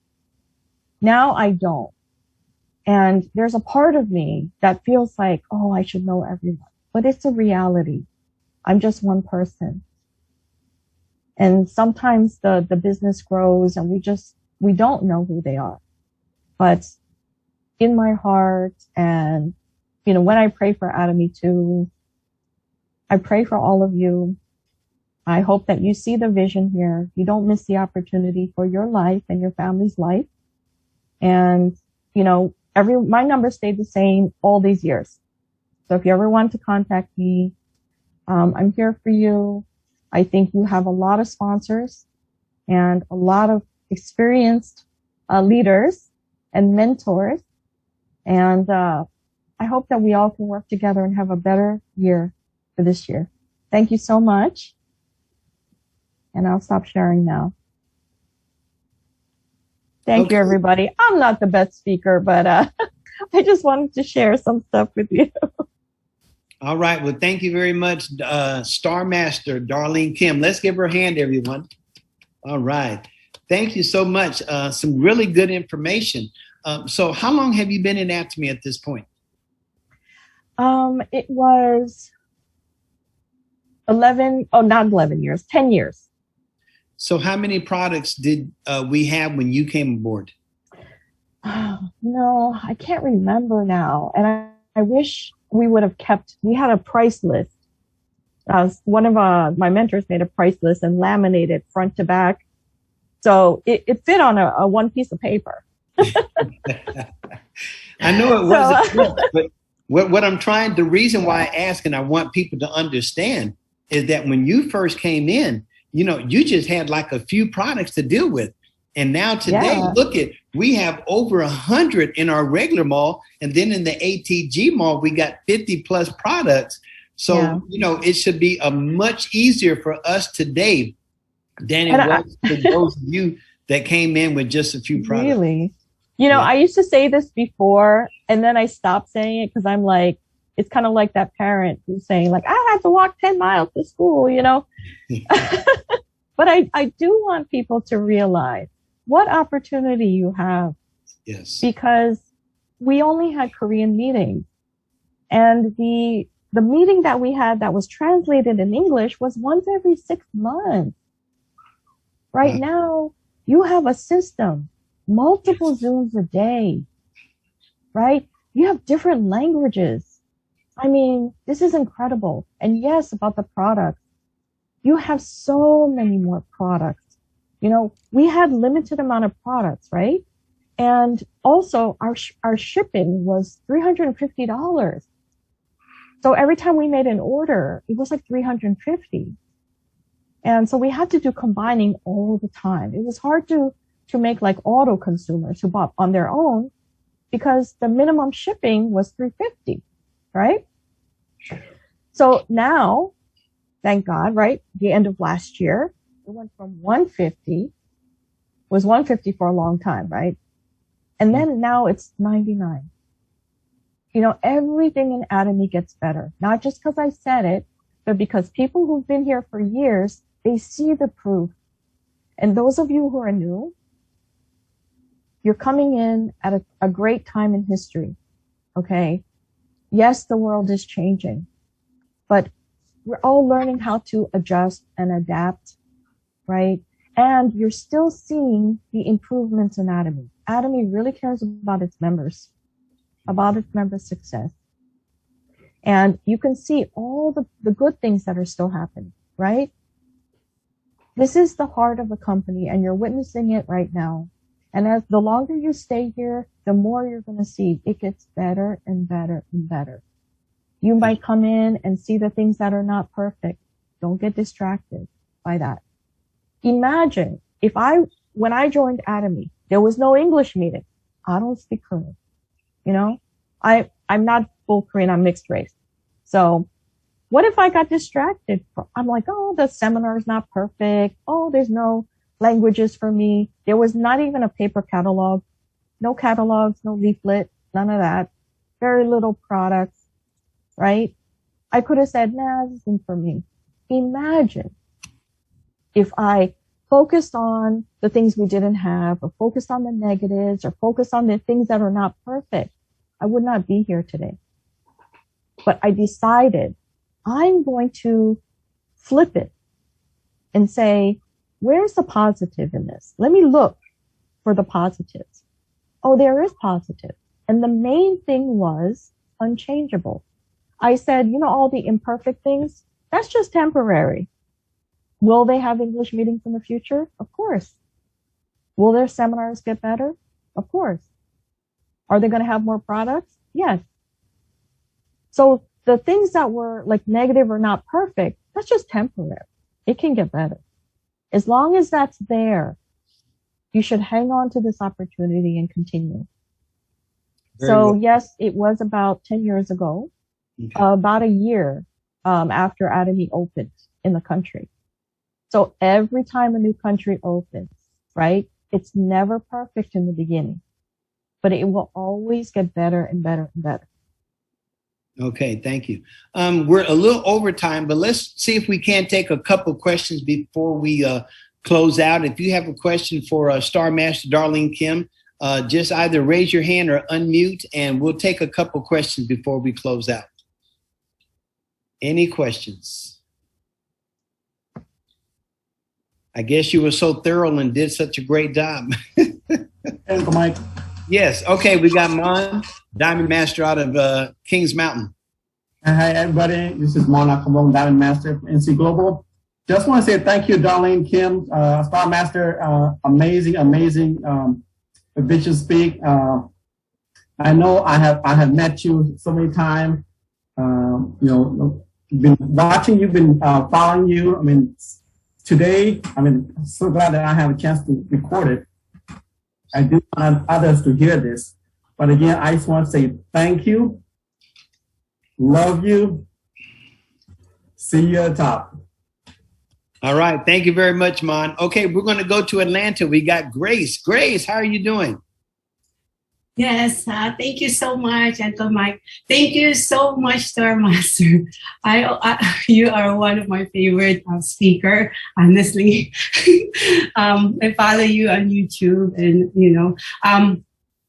Now I don't. And there's a part of me that feels like, oh, I should know everyone, but it's a reality. I'm just one person. And sometimes the business grows and we don't know who they are. But in my heart and, when I pray for Atomy too, I pray for all of you. I hope that you see the vision here. You don't miss the opportunity for your life and your family's life. And, my number stayed the same all these years. So if you ever want to contact me, I'm here for you. I think you have a lot of sponsors and a lot of experienced leaders and mentors. And I hope that we all can work together and have a better year for this year. Thank you so much. And I'll stop sharing now. Thank you, everybody. I'm not the best speaker, but I just wanted to share some stuff with you. All right. Well, thank you very much, Star Master Darlene Kim. Let's give her a hand, everyone. All right. Thank you so much. Some really good information. So how long have you been in Atomy at this point? It was 10 years. So how many products did we have when you came aboard? No, I can't remember now. And I wish we would have we had a price list. One of my mentors made a price list and laminated front to back. So it fit on a one piece of paper. I know it wasn't, but what I'm trying, the reason why I ask and I want people to understand is that when you first came in, you just had like a few products to deal with. And now today, we have over 100 in our regular mall. And then in the ATG mall, we got 50 plus products. So, it should be a much easier for us today than it was for those of you that came in with just a few products. Really? I used to say this before and then I stopped saying it because I'm like, it's kind of like that parent who's saying like, I have to walk 10 miles to school, But I do want people to realize what opportunity you have. Yes. Because we only had Korean meetings and the the meeting that we had that was translated in English was once every 6 months. Right now, you have a system, multiple Zooms a day, right? You have different languages. I mean, this is incredible. And yes, about the products, you have so many more products. You know, we had limited amount of products, right? And also our shipping was $350. So every time we made an order, it was like $350. And so we had to do combining all the time. It was hard to make like auto consumers who bought on their own because the minimum shipping was $350, right? So now, thank God, right? The end of last year, it went from $150, was $150 for a long time, right? And then now it's $99. You know, everything in Atomy gets better, not just because I said it, but because people who've been here for years, they see the proof. And those of you who are new, you're coming in at a great time in history. Okay. Yes, the world is changing, but we're all learning how to adjust and adapt, right? And you're still seeing the improvements in Atomy. Atomy really cares about its members, about its members' success. And you can see all the good things that are still happening, right? This is the heart of a company, and you're witnessing it right now. And as the longer you stay here, the more you're going to see it gets better and better and better. You might come in and see the things that are not perfect. Don't get distracted by that. Imagine when I joined Atomy, there was no English meeting. I don't speak Korean. You know, I'm not full Korean, I'm mixed race. So what if I got distracted? I'm like, oh, the seminar is not perfect. Oh, there's no languages for me. There was not even a paper catalog. No catalogs, no leaflet, none of that. Very little products, right? I could have said, nah, this isn't for me. Imagine if I focused on the things we didn't have, or focused on the negatives, or focused on the things that are not perfect. I would not be here today. But I decided I'm going to flip it and say, where's the positive in this? Let me look for the positives. Oh, there is positive. And the main thing was unchangeable. I said, you know, all the imperfect things, that's just temporary. Will they have English meetings in the future? Of course. Will their seminars get better? Of course. Are they going to have more products? Yes. So the things that were like negative or not perfect, that's just temporary. It can get better. As long as that's there, you should hang on to this opportunity and continue. So yes, it was about 10 years ago, about a year after Atomy opened in the country. So every time a new country opens, right, it's never perfect in the beginning, but it will always get better and better and better. Okay, thank you. We're a little over time, but let's see if we can take a couple questions before we close out. If you have a question for Star Master Darlene Kim, just either raise your hand or unmute, and we'll take a couple questions before we close out. Any questions? I guess you were so thorough and did such a great job. Uncle Mike. Yes. Okay, we got Mon, Diamond Master out of Kings Mountain. Hi, everybody. This is Mon Akamon, Diamond Master from NC Global. Just want to say thank you, Darlene Kim, Star Master. Amazing vision speak. I know I have met you so many times. You know, been watching you, been following you. I mean, today, I'm so glad that I have a chance to record it. I do want others to hear this. But again, I just want to say thank you. Love you. See you at the top. All right. Thank you very much, Mon. Okay, we're going to go to Atlanta. We got Grace. Grace, how are you doing? Yes, thank you so much, Uncle Mike. Thank you so much, Star Master. You are one of my favorite speaker, honestly. I follow you on YouTube, and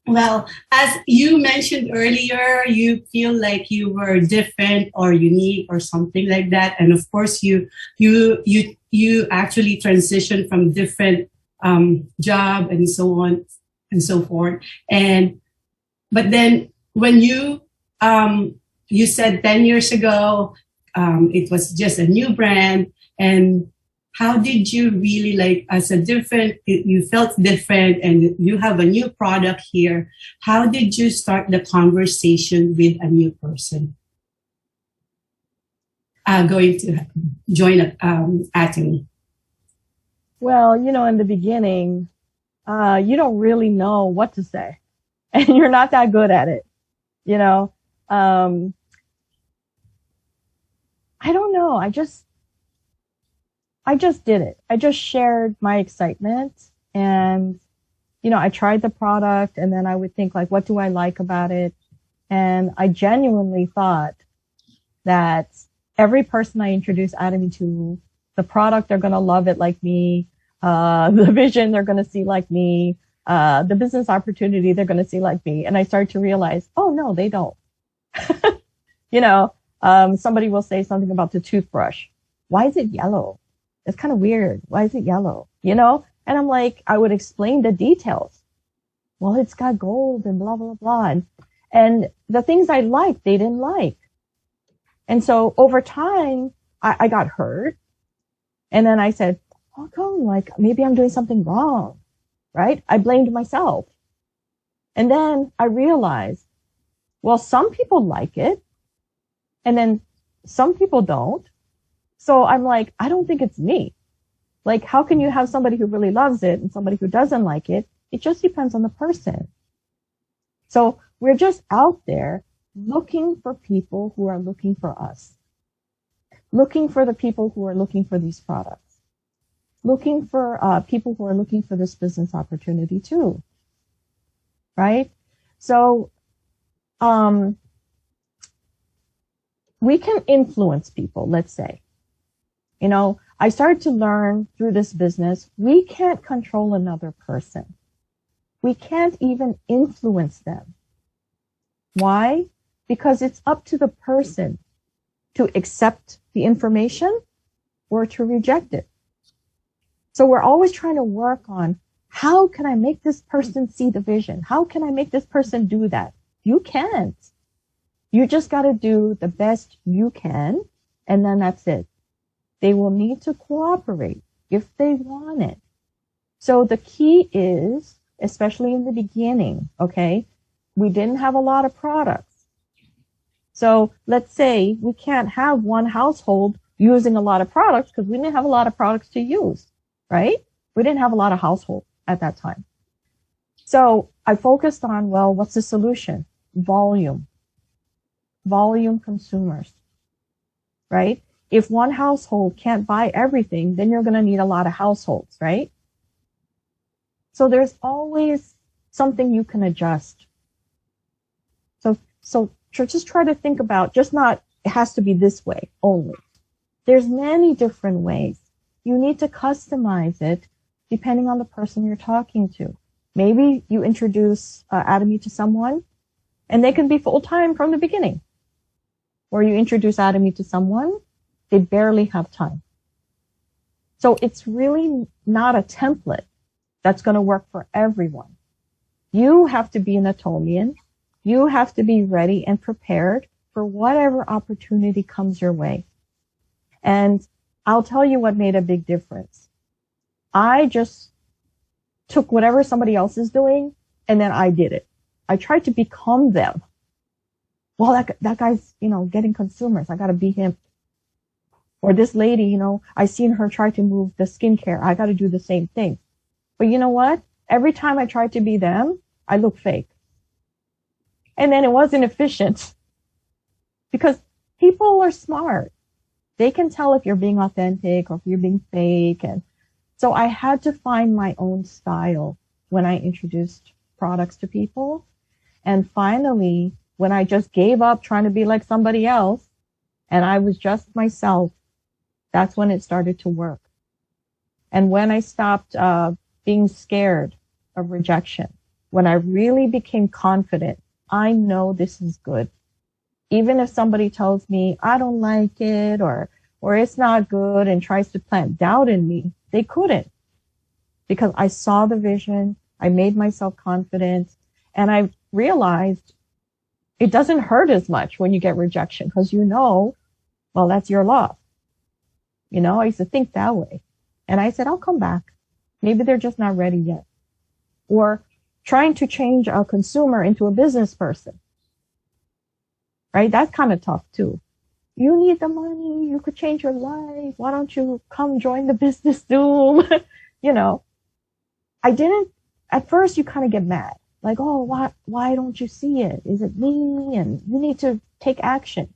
Well, as you mentioned earlier, you feel like you were different or unique or something like that, and of course, you actually transitioned from different job and so on and so forth. And but then when you said 10 years ago, it was just a new brand, and how did you really like as a different you felt different and you have a new product here, how did you start the conversation with a new person going to join Atomy? Well, in the beginning, you don't really know what to say, and you're not that good at it. I don't know. I just did it. I just shared my excitement, and, I tried the product, and then I would think like, what do I like about it? And I genuinely thought that every person I introduce Atomy to, the product, they're going to love it like me. The vision, they're going to see like me. The business opportunity, they're going to see like me. And I started to realize, oh no, they don't. Somebody will say something about the toothbrush. Why is it yellow? It's kind of weird. Why is it yellow? And I'm like, I would explain the details. Well, it's got gold and blah, blah, blah. And the things I liked, they didn't like. And so over time, I got hurt. And then I said, how come? Like, maybe I'm doing something wrong, right? I blamed myself. And then I realized, well, some people like it. And then some people don't. So I'm like, I don't think it's me. Like, how can you have somebody who really loves it and somebody who doesn't like it? It just depends on the person. So we're just out there looking for people who are looking for us, looking for the people who are looking for these products, looking for people who are looking for this business opportunity too, right? So we can influence people, let's say. I started to learn through this business, we can't control another person. We can't even influence them. Why? Because it's up to the person to accept the information or to reject it. So we're always trying to work on, how can I make this person see the vision? How can I make this person do that? You can't. You just got to do the best you can, and then that's it. They will need to cooperate if they want it. So the key is, especially in the beginning, okay, we didn't have a lot of products. So let's say we can't have one household using a lot of products because we didn't have a lot of products to use, right? We didn't have a lot of households at that time. So I focused on, well, what's the solution? Volume consumers, right? If one household can't buy everything, then you're going to need a lot of households, right? So there's always something you can adjust. So just try to think about, just not, it has to be this way only. There's many different ways. You need to customize it depending on the person you're talking to. Maybe you introduce Atomy to someone and they can be full-time from the beginning. Or you introduce Atomy to someone, they barely have time. So it's really not a template that's going to work for everyone. You have to be an Atomian. You have to be ready and prepared for whatever opportunity comes your way. And I'll tell you what made a big difference. I just took whatever somebody else is doing and then I did it. I tried to become them. Well, that guy's, getting consumers. I got to be him. Or this lady, I seen her try to move the skincare. I got to do the same thing. But you know what? Every time I tried to be them, I looked fake. And then it wasn't efficient because people are smart. They can tell if you're being authentic or if you're being fake. And so I had to find my own style when I introduced products to people. And finally, when I just gave up trying to be like somebody else and I was just myself, that's when it started to work. And when I stopped being scared of rejection, when I really became confident, I know this is good. Even if somebody tells me I don't like it or it's not good and tries to plant doubt in me, they couldn't, because I saw the vision. I made myself confident, and I realized it doesn't hurt as much when you get rejection, because well, that's your loss. I used to think that way. And I said, I'll come back. Maybe they're just not ready yet. Or trying to change a consumer into a business person, right? That's kind of tough too. You need the money. You could change your life. Why don't you come join the business Zoom? I didn't, at first you kind of get mad. Like, oh, why don't you see it? Is it me? And you need to take action.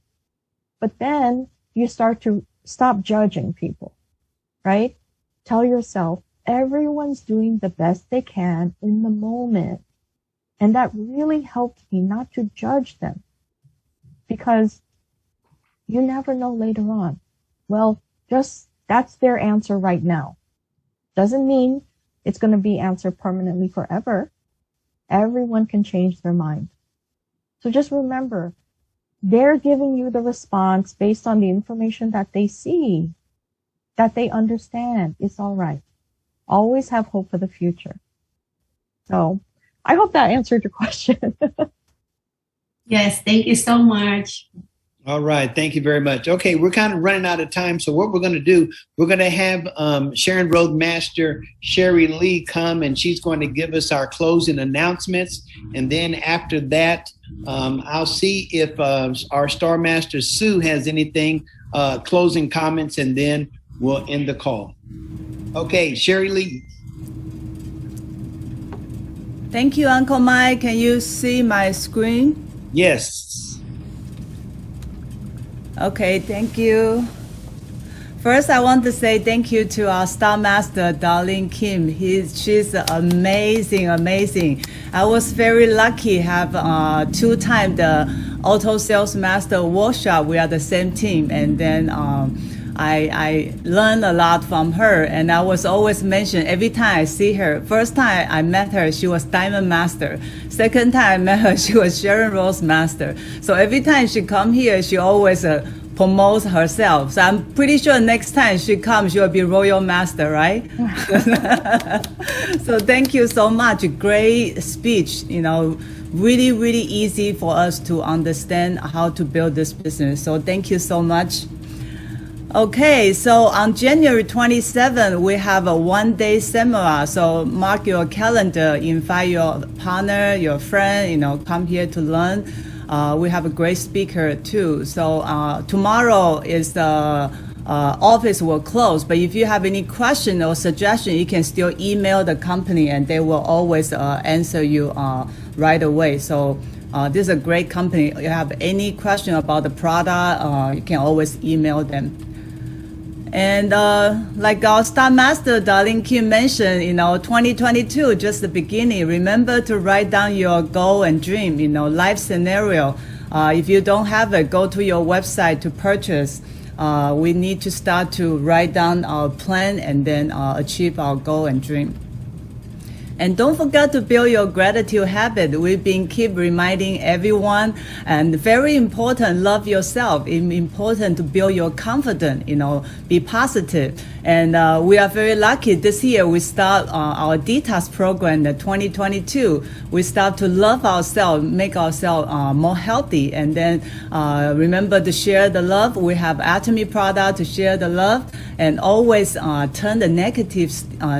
But then you start to stop judging people, right? Tell yourself, everyone's doing the best they can in the moment. And that really helped me not to judge them, because you never know later on. Well, that's their answer right now. Doesn't mean it's going to be answered permanently forever. Everyone can change their mind. So just remember, they're giving you the response based on the information that they see, that they understand. It's all right. Always have hope for the future. So I hope that answered your question. Yes, thank you so much. All right. Thank you very much. Okay, we're kind of running out of time. So what we're going to do, we're going to have Sharon Roadmaster Sherry Lee come, and she's going to give us our closing announcements. And then after that, I'll see if our Star Master Sue has anything, closing comments, and then we'll end the call. Okay, Sherry Lee. Thank you, Uncle Mike. Can you see my screen? Yes. Okay, thank you. First, I want to say thank you to our Star Master, Darlene Kim. She's amazing. I was very lucky have 2 times the Auto Sales Master workshop. We are the same team, and then I learned a lot from her, and I was always mentioned every time I see her. First time I met her, she was Diamond Master. Second time I met her, she was Sharon Rose Master. So every time she come here, she always promotes herself. So I'm pretty sure next time she comes, she will be Royal Master, right? So thank you so much. Great speech, really, really easy for us to understand how to build this business. So thank you so much. Okay, so on January 27th, we have a 1-day seminar. So mark your calendar, invite your partner, your friend, come here to learn. We have a great speaker too. So tomorrow is the office will close, but if you have any question or suggestion, you can still email the company and they will always answer you right away. So this is a great company. If you have any question about the product, you can always email them. And like our Star Master Darlene Kim mentioned, 2022, just the beginning. Remember to write down your goal and dream, life scenario. If you don't have it, go to your website to purchase. We need to start to write down our plan and then achieve our goal and dream. And don't forget to build your gratitude habit. We've been keep reminding everyone, and very important, love yourself. It's important to build your confidence, be positive. And we are very lucky this year we start our detox program in 2022. We start to love ourselves, make ourselves more healthy. And then remember to share the love. We have Atomy product to share the love, and always turn the negative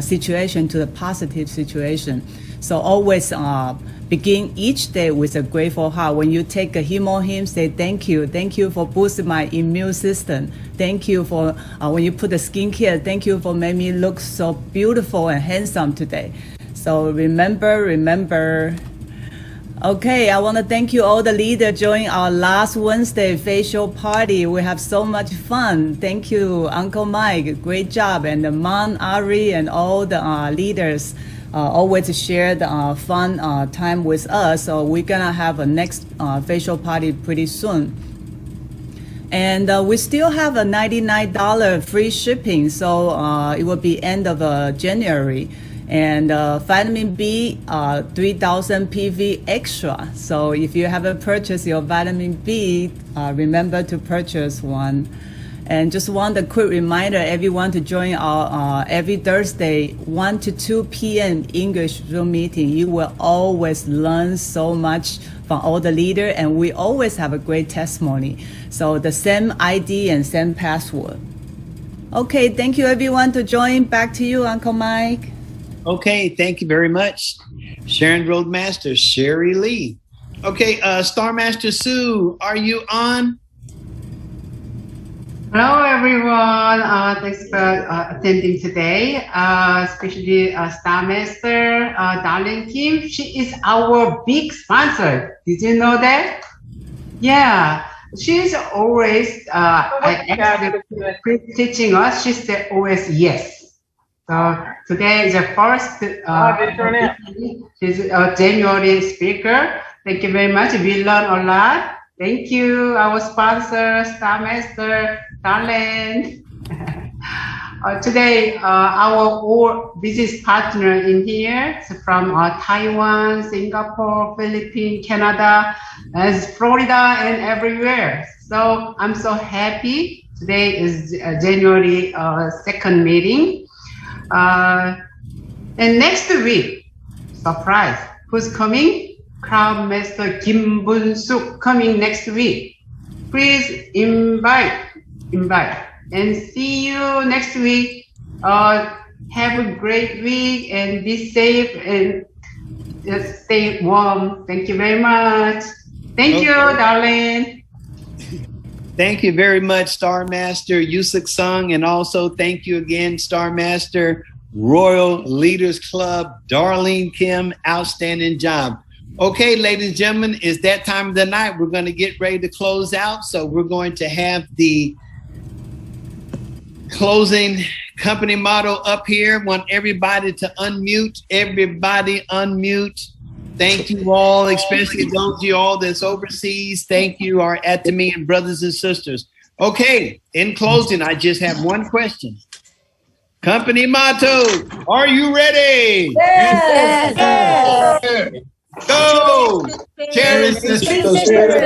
situation to the positive situation. So always begin each day with a grateful heart. When you take a him, say thank you for boosting my immune system. Thank you for when you put the skincare. Thank you for making me look so beautiful and handsome today. So remember. Okay, I want to thank you all the leaders joining our last Wednesday facial party. We have so much fun. Thank you, Uncle Mike. Great job. And Mom, Ari, and all the leaders always share the fun time with us. So we're going to have a next facial party pretty soon. And we still have a $99 free shipping. So it will be end of January. And vitamin B, 3000 PV extra. So if you haven't purchased your vitamin B, remember to purchase one. And just want a quick reminder, everyone, to join our every Thursday, 1 to 2 p.m. English Zoom meeting. You will always learn so much from all the leaders, and we always have a great testimony. So the same ID and same password. Okay, thank you everyone to join. Back to you, Uncle Mike. Okay, thank you very much. Sharon Roadmaster, Sherry Lee. Okay, Star Master Sue, are you on? Hello, everyone. Thanks for attending today, especially Star Master Darlene Kim. She is our big sponsor. Did you know that? Yeah, she's always teaching us. She said always yes. So today is the first. She's a January speaker. Thank you very much. We learn a lot. Thank you, our sponsor, Star Master Darlene. Today, our business partner in here is from Taiwan, Singapore, Philippines, Canada, as Florida, and everywhere. So I'm so happy. Today is January 2nd meeting. And next week, surprise, who's coming? Crown Master Kim Bun-suk coming next week. Please invite, and see you next week. Have a great week and be safe and just stay warm. Thank you very much. Thank you, Darlene. Thank you very much, Star Master Yusuk Sung, and also thank you again, Star Master Royal Leaders Club, Darlene Kim. Outstanding job. Okay, ladies and gentlemen, it's that time of the night. We're going to get ready to close out. So we're going to have the closing company motto up here. Want everybody to unmute. Everybody unmute. Thank you all, especially those of you all that's overseas. Thank you, our Atomy and brothers and sisters. Okay, in closing, I just have one question. Company motto, are you ready? Yes. Yes. Go! Cherish the spirit.